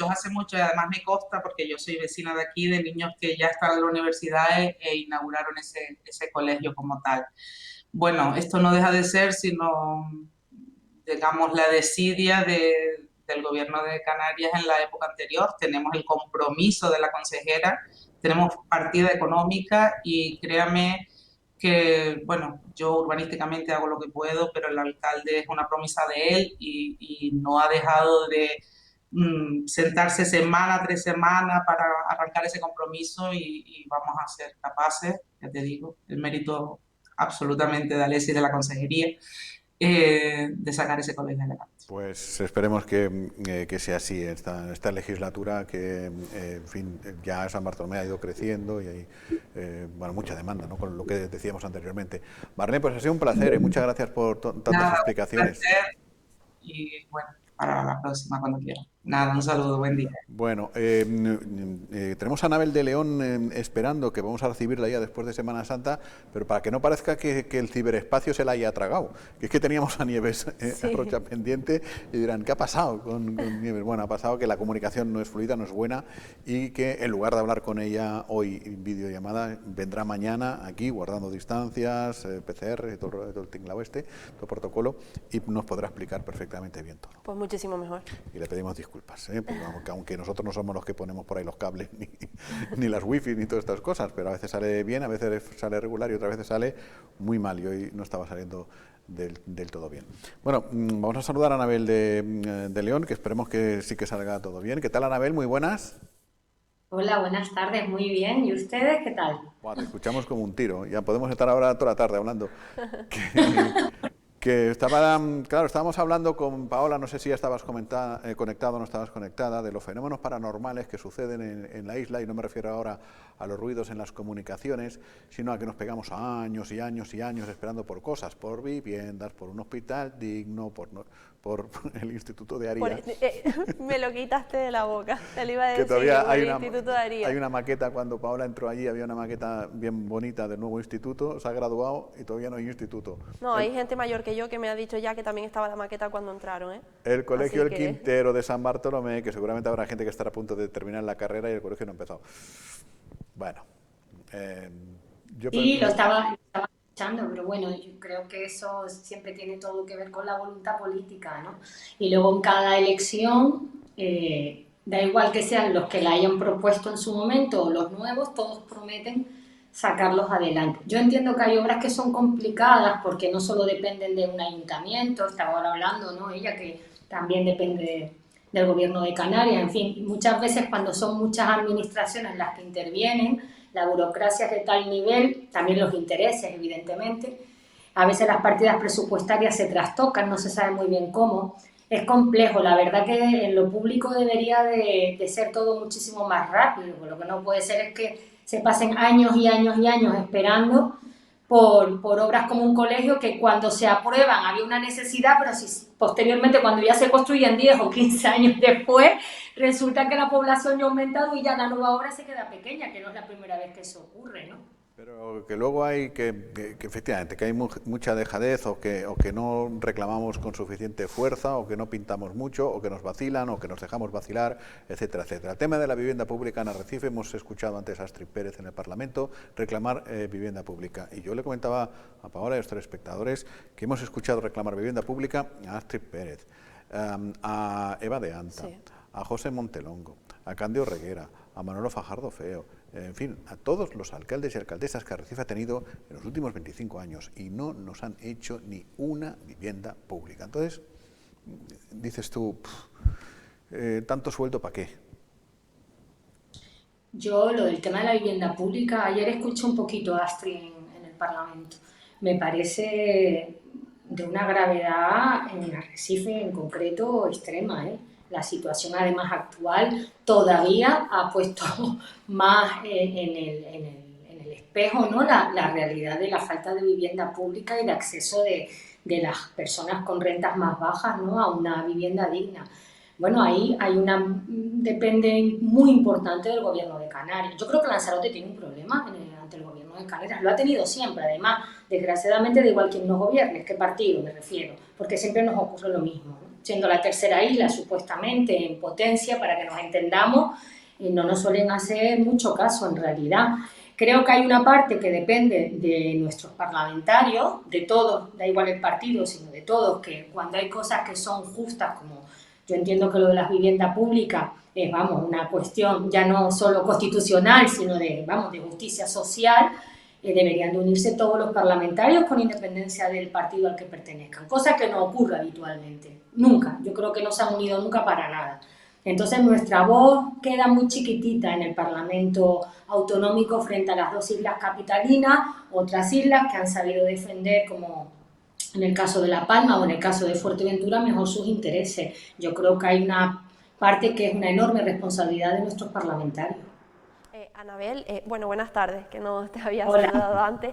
Hace mucho, y además me consta, porque yo soy vecina de aquí, de niños que ya están en la universidad e inauguraron ese colegio como tal. Bueno, esto no deja de ser sino, digamos, la desidia del Gobierno de Canarias en la época anterior. Tenemos el compromiso de la consejera, tenemos partida económica y créame que, bueno, yo urbanísticamente hago lo que puedo, pero el alcalde es una promesa de él y no ha dejado de sentarse semana tras semana para arrancar ese compromiso y vamos a ser capaces, ya te digo, el mérito absolutamente de Alessia y de la consejería, de sacar ese colegio adelante. Pues esperemos que sea así esta legislatura, que en fin, ya San Bartolomé ha ido creciendo y hay bueno, mucha demanda, ¿no?, con lo que decíamos anteriormente. Marlene, pues ha sido un placer, muchas gracias por tantas explicaciones. Un placer y bueno, para la próxima cuando quiera. Nada, un saludo, buen día. Bueno, tenemos a Anabel de León esperando, que vamos a recibirla ya después de Semana Santa, pero para que no parezca que el ciberespacio se la haya tragado, que es que teníamos a Nieves Rocha pendiente y dirán, ¿qué ha pasado con Nieves? Bueno, ha pasado que la comunicación no es fluida, no es buena y que en lugar de hablar con ella hoy en videollamada, vendrá mañana aquí guardando distancias, PCR, todo el tinglao todo el protocolo, y nos podrá explicar perfectamente bien todo. Pues muchísimo mejor. Y le pedimos disculpas, porque aunque nosotros no somos los que ponemos por ahí los cables, ni las wifi, ni todas estas cosas, pero a veces sale bien, a veces sale regular y otras veces sale muy mal, y hoy no estaba saliendo del todo bien. Bueno, vamos a saludar a Anabel de León, que esperemos que sí que salga todo bien. ¿Qué tal, Anabel? Muy buenas. Hola, buenas tardes, muy bien. ¿Y ustedes qué tal? Buah, te escuchamos como un tiro, ya podemos estar ahora toda la tarde hablando. Que estábamos hablando con Paola, no sé si ya estabas conectado o no estabas conectada, de los fenómenos paranormales que suceden en la isla, y no me refiero ahora a los ruidos en las comunicaciones, sino a que nos pegamos años y años y años esperando por cosas, por viviendas, por un hospital digno, por el Instituto de Aría. Me lo quitaste de la boca, te lo iba a decir, que todavía el Instituto de Aría. Hay una maqueta, cuando Paola entró allí había una maqueta bien bonita del nuevo instituto, se ha graduado y todavía no hay instituto. No, hay gente mayor que yo que me ha dicho ya que también estaba la maqueta cuando entraron, ¿eh? El Colegio El Quintero de San Bartolomé, que seguramente habrá gente que estará a punto de terminar la carrera y el colegio no ha empezado. Bueno, Sí, lo estaba escuchando, pero bueno, yo creo que eso siempre tiene todo que ver con la voluntad política, ¿no? Y luego en cada elección, da igual que sean los que la hayan propuesto en su momento o los nuevos, todos prometen sacarlos adelante. Yo entiendo que hay obras que son complicadas porque no solo dependen de un ayuntamiento, estaba ahora hablando, ¿no?, ella, que también depende del Gobierno de Canarias, en fin, muchas veces cuando son muchas administraciones las que intervienen, la burocracia es de tal nivel, también los intereses, evidentemente, a veces las partidas presupuestarias se trastocan, no se sabe muy bien cómo, es complejo. La verdad que en lo público debería de ser todo muchísimo más rápido, lo que no puede ser es que se pasen años y años y años esperando por obras como un colegio que cuando se aprueban había una necesidad, pero si posteriormente cuando ya se construyen 10 o 15 años después, resulta que la población ya ha aumentado y ya la nueva obra se queda pequeña, que no es la primera vez que eso ocurre, ¿no? Pero que luego hay que efectivamente, que hay mucha dejadez o que no reclamamos con suficiente fuerza o que no pintamos mucho o que nos vacilan o que nos dejamos vacilar, etcétera, etcétera. El tema de la vivienda pública en Arrecife, hemos escuchado antes a Astrid Pérez en el Parlamento reclamar vivienda pública. Y yo le comentaba a Paola y a los telespectadores que hemos escuchado reclamar vivienda pública a Astrid Pérez, a Eva de Anta, sí, a José Montelongo, a Cándido Reguera, a Manolo Fajardo Feo, en fin, a todos los alcaldes y alcaldesas que Arrecife ha tenido en los últimos 25 años y no nos han hecho ni una vivienda pública. Entonces, dices tú, ¿tanto sueldo para qué? Yo, lo del tema de la vivienda pública, ayer escuché un poquito a Astrid en el Parlamento. Me parece de una gravedad en Arrecife en concreto extrema, ¿eh? La situación además actual todavía ha puesto más en el espejo, ¿no? la realidad de la falta de vivienda pública y de acceso de las personas con rentas más bajas, ¿no? A una vivienda digna. Bueno, ahí depende muy importante del gobierno de Canarias. Yo creo que Lanzarote tiene un problema ante el gobierno de Canarias, lo ha tenido siempre, además, desgraciadamente, da igual quien nos gobierne, qué partido me refiero, porque siempre nos ocurre lo mismo, ¿no? Siendo la tercera isla, supuestamente, en potencia, para que nos entendamos, no nos suelen hacer mucho caso en realidad. Creo que hay una parte que depende de nuestros parlamentarios, de todos, da igual el partido, sino de todos, que cuando hay cosas que son justas, como yo entiendo que lo de las viviendas públicas es, una cuestión ya no solo constitucional, sino de justicia social, deberían de unirse todos los parlamentarios con independencia del partido al que pertenezcan, cosa que no ocurre habitualmente, nunca, yo creo que no se han unido nunca para nada. Entonces nuestra voz queda muy chiquitita en el Parlamento autonómico frente a las dos islas capitalinas, otras islas que han sabido defender, como en el caso de La Palma o en el caso de Fuerteventura, mejor sus intereses. Yo creo que hay una parte que es una enorme responsabilidad de nuestros parlamentarios. Anabel, buenas tardes, que no te había saludado antes.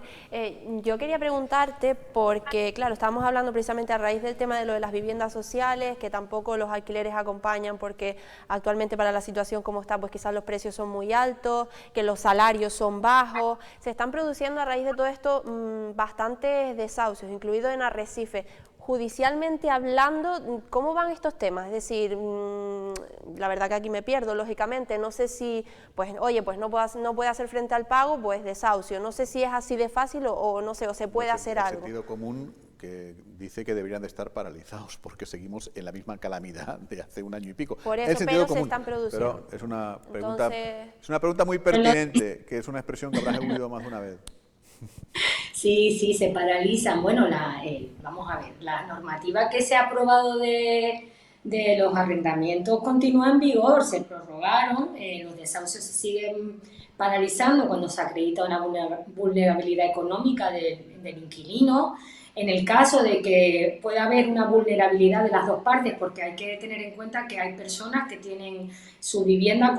Yo quería preguntarte porque, claro, estábamos hablando precisamente a raíz del tema de lo de las viviendas sociales, que tampoco los alquileres acompañan porque actualmente para la situación como está, pues quizás los precios son muy altos, que los salarios son bajos. Se están produciendo a raíz de todo esto bastantes desahucios, incluido en Arrecife. Judicialmente hablando, ¿cómo van estos temas? Es decir, la verdad que aquí me pierdo, lógicamente, no sé si, pues no puede hacer frente al pago, pues desahucio. No sé si es así de fácil o no sé, o se puede hacer algo. El sentido común que dice que deberían de estar paralizados porque seguimos en la misma calamidad de hace un año y pico. Por eso, pero se están produciendo. Pero es una pregunta, es una pregunta muy pertinente, que es una expresión que habrás oído más de una vez. Sí, se paralizan. Bueno, vamos a ver, la normativa que se ha aprobado de los arrendamientos continúa en vigor, se prorrogaron, los desahucios se siguen paralizando cuando se acredita una vulnerabilidad económica del inquilino. En el caso de que pueda haber una vulnerabilidad de las dos partes, porque hay que tener en cuenta que hay personas que tienen su vivienda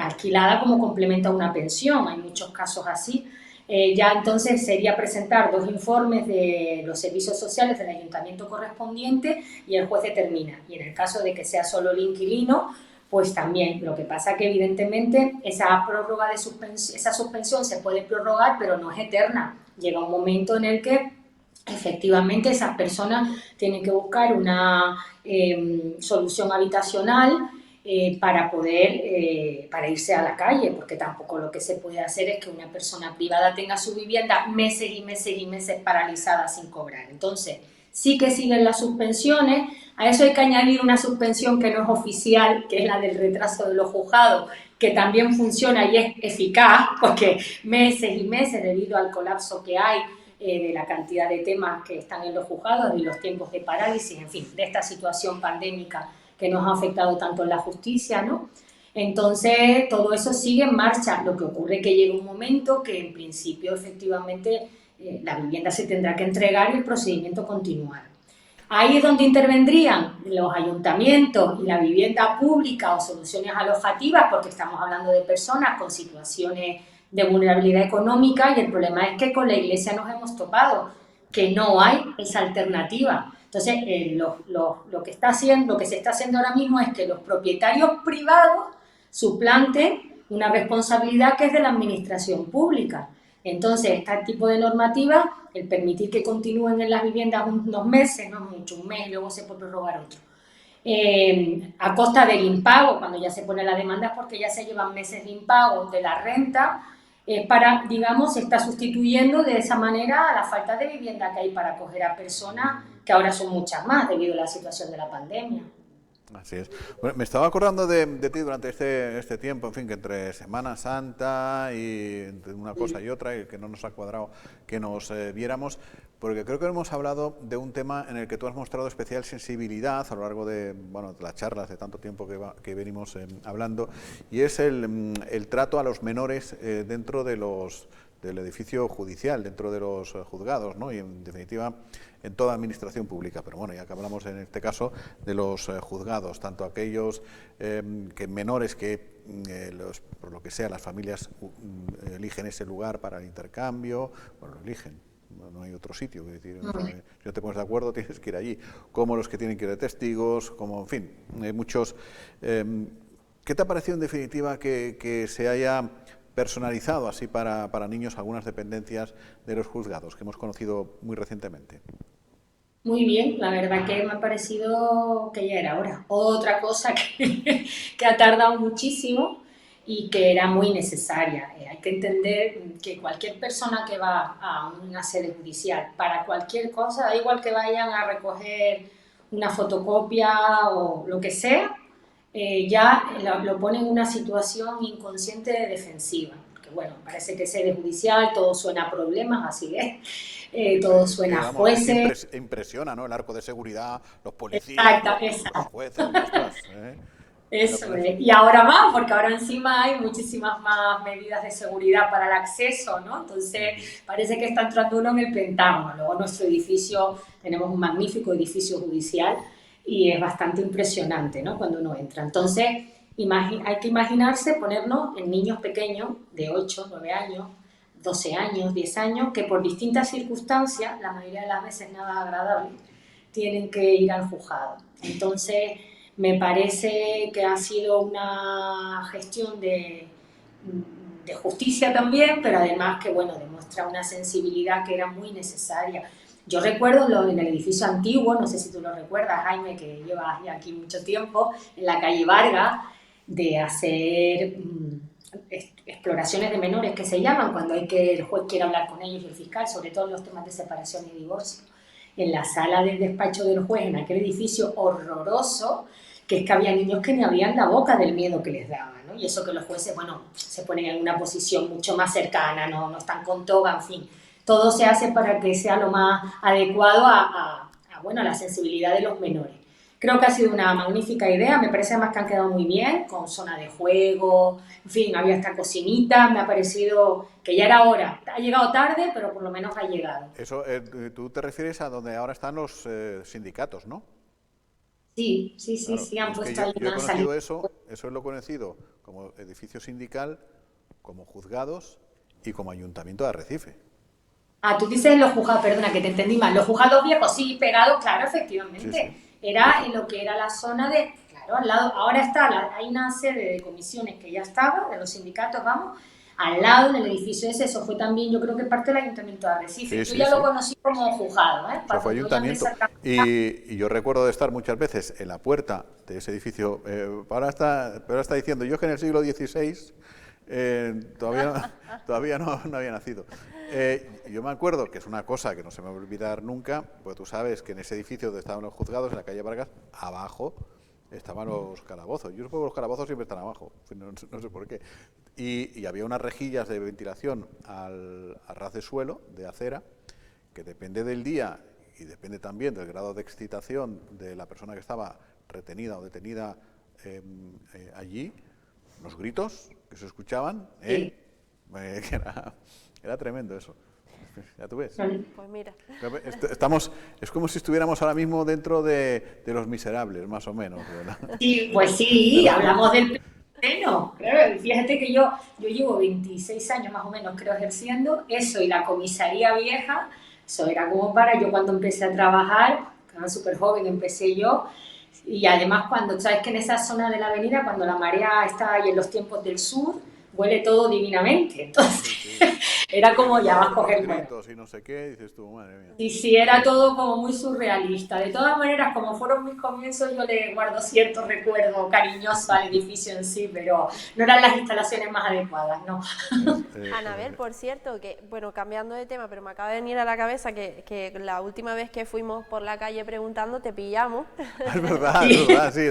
alquilada como complemento a una pensión, hay muchos casos así. Ya entonces sería presentar 2 informes de los servicios sociales del ayuntamiento correspondiente y el juez determina. Y en el caso de que sea solo el inquilino, pues también. Lo que pasa que evidentemente esa prórroga de esa suspensión se puede prorrogar, pero no es eterna. Llega un momento en el que efectivamente esas personas tienen que buscar una solución habitacional para poder para irse a la calle, porque tampoco lo que se puede hacer es que una persona privada tenga su vivienda meses y meses y meses paralizada sin cobrar. Entonces, sí que siguen las suspensiones. A eso hay que añadir una suspensión que no es oficial, que es la del retraso de los juzgados, que también funciona y es eficaz, porque meses y meses, debido al colapso que hay de la cantidad de temas que están en los juzgados y los tiempos de parálisis, en fin, de esta situación pandémica que nos ha afectado tanto en la justicia, ¿no? Entonces, todo eso sigue en marcha. Lo que ocurre es que llega un momento que, en principio, efectivamente, la vivienda se tendrá que entregar y el procedimiento continuar. Ahí es donde intervendrían los ayuntamientos y la vivienda pública o soluciones alojativas, porque estamos hablando de personas con situaciones de vulnerabilidad económica, y el problema es que con la Iglesia nos hemos topado, que no hay esa alternativa. Entonces, lo que se está haciendo ahora mismo es que los propietarios privados suplanten una responsabilidad que es de la administración pública. Entonces, este tipo de normativas, el permitir que continúen en las viviendas unos meses, no mucho, un mes, y luego se puede prorrogar otro, a costa del impago, cuando ya se pone la demanda, es porque ya se llevan meses de impago de la renta, para, digamos, se está sustituyendo de esa manera a la falta de vivienda que hay para acoger a personas, que ahora son muchas más debido a la situación de la pandemia. Así es. Bueno, me estaba acordando de ti durante este tiempo, en fin, que entre Semana Santa y entre una cosa y otra, y que no nos ha cuadrado que nos viéramos, porque creo que hemos hablado de un tema en el que tú has mostrado especial sensibilidad a lo largo de las charlas de tanto tiempo que venimos hablando, y es el trato a los menores dentro del edificio judicial, dentro de los juzgados, ¿no? Y en definitiva en toda administración pública, pero bueno, ya que hablamos en este caso de los juzgados, tanto aquellos que menores que por lo que sea las familias eligen ese lugar para el intercambio, bueno, lo eligen, no hay otro sitio, es decir, si no te pones de acuerdo tienes que ir allí, como los que tienen que ir de testigos, como, en fin, hay muchos. ¿Qué te ha parecido en definitiva que se haya personalizado así para niños algunas dependencias de los juzgados que hemos conocido muy recientemente? Muy bien, la verdad que me ha parecido que ya era hora. Otra cosa que ha tardado muchísimo y que era muy necesaria. Hay que entender que cualquier persona que va a una sede judicial para cualquier cosa, da igual que vayan a recoger una fotocopia o lo que sea, ya lo pone en una situación inconsciente de defensiva. Porque bueno, parece que sede judicial, todo suena a problemas, así es. Todo suena a jueces. Impresiona, ¿no? El arco de seguridad, los policías, Exacto. los jueces, ostras, Eso es. Y ahora más, porque ahora encima hay muchísimas más medidas de seguridad para el acceso, ¿no? Entonces parece que está entrando uno en el Pentágono. Luego nuestro edificio, tenemos un magnífico edificio judicial y es bastante impresionante, ¿no? Cuando uno entra. Entonces hay que imaginarse ponernos en niños pequeños de 8, 9 años, 12 años, 10 años, que por distintas circunstancias, la mayoría de las veces nada agradable, tienen que ir al juzgado. Entonces, me parece que ha sido una gestión de justicia también, pero además que, bueno, demuestra una sensibilidad que era muy necesaria. Yo recuerdo en el edificio antiguo, no sé si tú lo recuerdas, Jaime, que llevas ya aquí mucho tiempo, en la calle Vargas, de hacer exploraciones de menores, que se llaman, cuando el juez quiere hablar con ellos y el fiscal, sobre todo en los temas de separación y divorcio. En la sala del despacho del juez, en aquel edificio horroroso, que es que había niños que ni abrían la boca del miedo que les daba, ¿no? Y eso que los jueces, bueno, se ponen en una posición mucho más cercana, no están con toga, en fin. Todo se hace para que sea lo más adecuado a la sensibilidad de los menores. Creo que ha sido una magnífica idea, me parece además que han quedado muy bien, con zona de juego, en fin, había esta cocinita, me ha parecido que ya era hora. Ha llegado tarde, pero por lo menos ha llegado. Eso, tú te refieres a donde ahora están los sindicatos, ¿no? Sí, claro, han puesto ahí una salida. Eso es lo conocido como edificio sindical, como juzgados y como ayuntamiento de Arrecife. Ah, tú dices los juzgados, perdona que te entendí mal, los juzgados viejos, sí, pegados, claro, efectivamente. Sí. Era en lo que era la zona de, claro, al lado, ahora hay una sede de comisiones que ya estaba, de los sindicatos, vamos, al lado en el edificio ese, eso fue también, yo creo que parte del Ayuntamiento de Arrecife. Yo ya lo conocí como juzgado, ¿eh? Eso fue ayuntamiento. Y yo recuerdo de estar muchas veces en la puerta de ese edificio, ahora está diciendo, yo que en el siglo XVI todavía no había nacido. Yo me acuerdo que es una cosa que no se me va a olvidar nunca, porque tú sabes que en ese edificio donde estaban los juzgados, en la calle Vargas, abajo estaban los calabozos. Yo supongo que los calabozos siempre están abajo, no sé por qué. Y había unas rejillas de ventilación al ras de suelo, de acera, que depende del día y depende también del grado de excitación de la persona que estaba retenida o detenida allí, los gritos que se escuchaban, que era tremendo eso. Ya tú ves. Pues mira. Es como si estuviéramos ahora mismo dentro de Los Miserables, más o menos, ¿verdad? Sí, pues sí, hablamos del Bueno, claro, fíjate que yo llevo 26 años más o menos, creo, ejerciendo eso y la comisaría vieja, eso era como para yo cuando empecé a trabajar, era súper joven, empecé yo, y además cuando, sabes que en esa zona de la avenida, cuando la marea está ahí en los tiempos del sur, huele todo divinamente, entonces era como ya vas a coger bueno. Gritos y no sé qué, dices tú, madre mía. Y sí, era todo como muy surrealista. De todas maneras, como fueron mis comienzos, yo le guardo cierto recuerdo cariñoso al edificio en sí, pero no eran las instalaciones más adecuadas, ¿no? Anabel, por cierto, que, bueno, cambiando de tema, pero me acaba de venir a la cabeza que la última vez que fuimos por la calle preguntando, te pillamos. Es verdad, sí.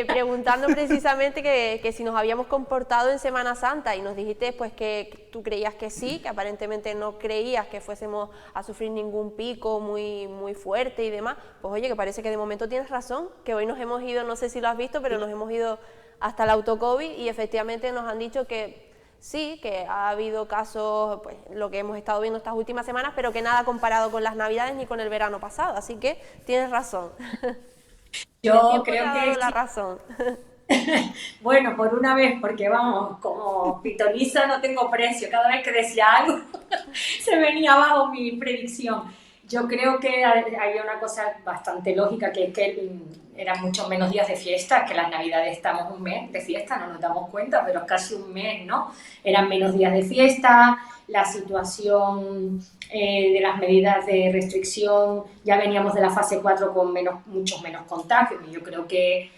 Preguntando precisamente que si nos habíamos comportado en Semana Santa y nos dijiste pues que tú creías que sí, que aparentemente no creías que fuésemos a sufrir ningún pico muy fuerte y demás. Pues oye, que parece que de momento tienes razón, que hoy nos hemos ido, no sé si lo has visto, pero nos hemos ido hasta el autocovid y efectivamente nos han dicho que sí, que ha habido casos, pues lo que hemos estado viendo estas últimas semanas, pero que nada comparado con las Navidades ni con el verano pasado, así que tienes razón. Yo creo que la razón. Bueno, por una vez, porque vamos, como pitoniza no tengo precio, cada vez que decía algo se venía abajo mi predicción. Yo creo que había una cosa bastante lógica, que es que eran muchos menos días de fiesta, que las Navidades estamos un mes de fiesta, no nos damos cuenta, pero es casi un mes, ¿no? Eran menos días de fiesta, la situación de las medidas de restricción, ya veníamos de la fase 4 con muchos menos contagios, y yo creo que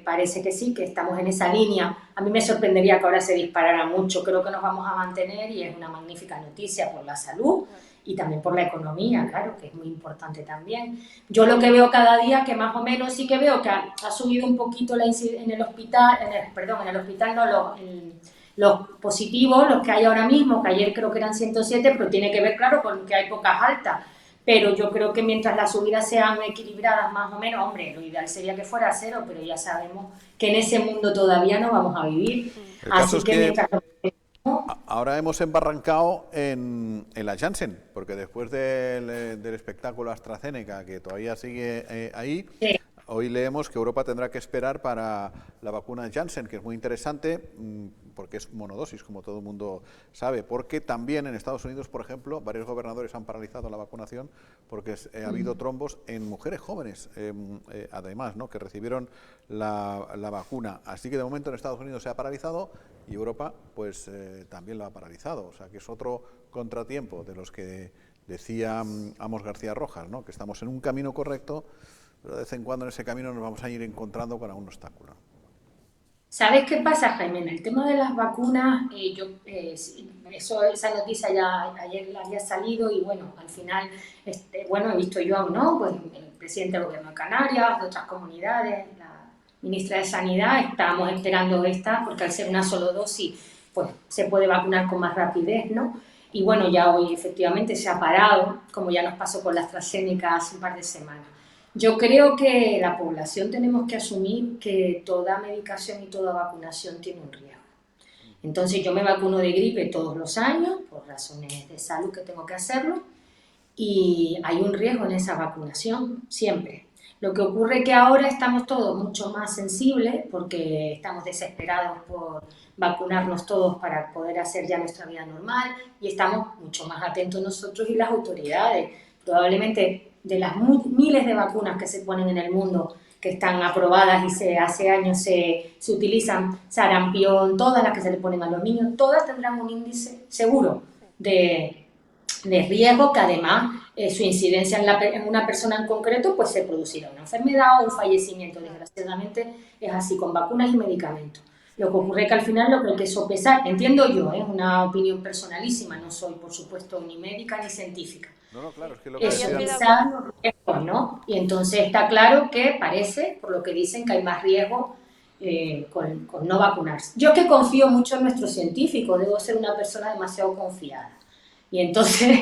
parece que sí, que estamos en esa línea. A mí me sorprendería que ahora se disparara mucho, creo que nos vamos a mantener y es una magnífica noticia por la salud y también por la economía, claro, que es muy importante también. Yo lo que veo cada día, que más o menos sí que veo que ha subido un poquito en el hospital, los positivos, los que hay ahora mismo, que ayer creo que eran 107, pero tiene que ver, claro, con que hay pocas altas. Pero yo creo que mientras las subidas sean equilibradas más o menos, hombre, lo ideal sería que fuera cero, pero ya sabemos que en ese mundo todavía no vamos a vivir. Así que mientras... Ahora hemos embarrancado en la Janssen, porque después del espectáculo AstraZeneca, que todavía sigue ahí, sí. Hoy leemos que Europa tendrá que esperar para la vacuna Janssen, que es muy interesante, porque es monodosis, como todo el mundo sabe, porque también en Estados Unidos, por ejemplo, varios gobernadores han paralizado la vacunación porque ha habido trombos en mujeres jóvenes, además, ¿no?, que recibieron la vacuna. Así que de momento en Estados Unidos se ha paralizado y Europa pues también lo ha paralizado. O sea que es otro contratiempo de los que decía Amos García Rojas, ¿no?, que estamos en un camino correcto, pero de vez en cuando en ese camino nos vamos a ir encontrando con algún obstáculo. ¿Sabes qué pasa, Jaime? En el tema de las vacunas, esa noticia ya ayer la había salido y bueno, al final, he visto yo, ¿no?, pues el presidente del Gobierno de Canarias, de otras comunidades, la ministra de Sanidad, estábamos esperando esta, porque al ser una solo dosis, pues se puede vacunar con más rapidez, ¿no? Y bueno, ya hoy efectivamente se ha parado, como ya nos pasó con la AstraZeneca hace un par de semanas. Yo creo que la población tenemos que asumir que toda medicación y toda vacunación tiene un riesgo. Entonces yo me vacuno de gripe todos los años, por razones de salud que tengo que hacerlo, y hay un riesgo en esa vacunación, siempre. Lo que ocurre es que ahora estamos todos mucho más sensibles porque estamos desesperados por vacunarnos todos para poder hacer ya nuestra vida normal y estamos mucho más atentos nosotros y las autoridades. Probablemente de las miles de vacunas que se ponen en el mundo, que están aprobadas y hace años se utilizan, sarampión, todas las que se le ponen a los niños, todas tendrán un índice seguro de riesgo, que además su incidencia en una persona en concreto pues se producirá una enfermedad o un fallecimiento. Desgraciadamente es así con vacunas y medicamentos. Lo que ocurre es que al final lo que hay que sopesar, entiendo yo, es una opinión personalísima, no soy por supuesto ni médica ni científica. No, claro, es que lo que es sopesar los riesgos, ¿no? Y entonces está claro que parece, por lo que dicen, que hay más riesgo con no vacunarse. Yo es que confío mucho en nuestros científicos, debo ser una persona demasiado confiada. Y entonces,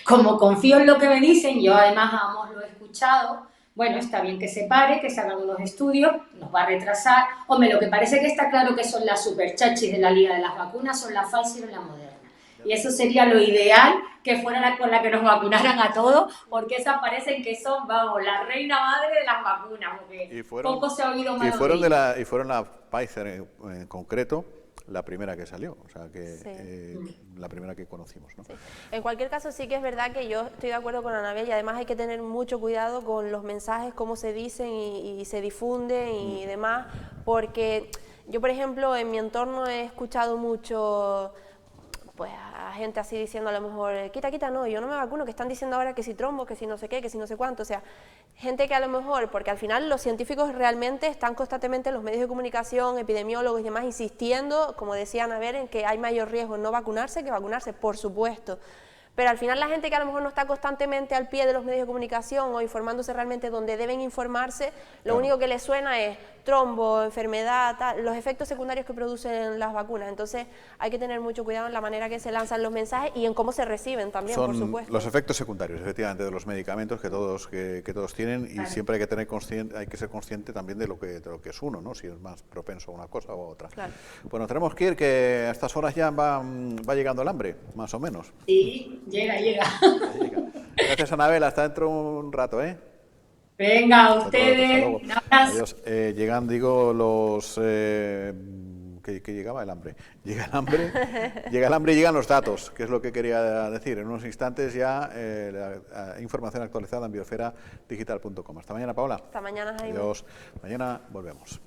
como confío en lo que me dicen, yo además a Amos lo he escuchado, bueno, está bien que se pare, que se hagan unos estudios, nos va a retrasar. Hombre, lo que parece que está claro que son las superchachis de la liga de las vacunas, son la Pfizer y la Moderna. Y eso sería lo ideal, que fuera con la que nos vacunaran a todos, porque esas parecen que son, vamos, la reina madre de las vacunas, porque poco se ha oído más de ellas. Y fueron la Pfizer en concreto, la primera que salió, o sea que la primera que conocimos, ¿no? Sí. En cualquier caso sí que es verdad que yo estoy de acuerdo con Anabel, y además hay que tener mucho cuidado con los mensajes, cómo se dicen y se difunden y demás, porque yo, por ejemplo, en mi entorno he escuchado mucho, pues, a gente así diciendo a lo mejor, quita, no, yo no me vacuno, que están diciendo ahora que si trombo, que si no sé qué, que si no sé cuánto, o sea, gente que a lo mejor, porque al final los científicos realmente están constantemente en los medios de comunicación, epidemiólogos y demás, insistiendo, como decían, a ver, en que hay mayor riesgo en no vacunarse que vacunarse, por supuesto. Pero al final la gente que a lo mejor no está constantemente al pie de los medios de comunicación o informándose realmente donde deben informarse, lo único que les suena es trombo, enfermedad, tal, los efectos secundarios que producen las vacunas. Entonces hay que tener mucho cuidado en la manera que se lanzan los mensajes y en cómo se reciben también, por supuesto. Son los efectos secundarios, efectivamente, de los medicamentos que todos tienen, y siempre hay que ser consciente también de lo que es uno, ¿no? Si es más propenso a una cosa u otra. Claro. Bueno, tenemos que ir, que a estas horas ya va llegando el hambre, más o menos. Sí, llega. Gracias, Anabel, hasta dentro un rato, ¿eh? Venga, a ustedes. Un abrazo. Adiós. Llegan, digo, los... que llegaba el hambre. Llega el hambre y llegan los datos, que es lo que quería decir. En unos instantes ya la información actualizada en biosferadigital.com. Hasta mañana, Paola. Hasta mañana, Jaime. Adiós. Mañana volvemos.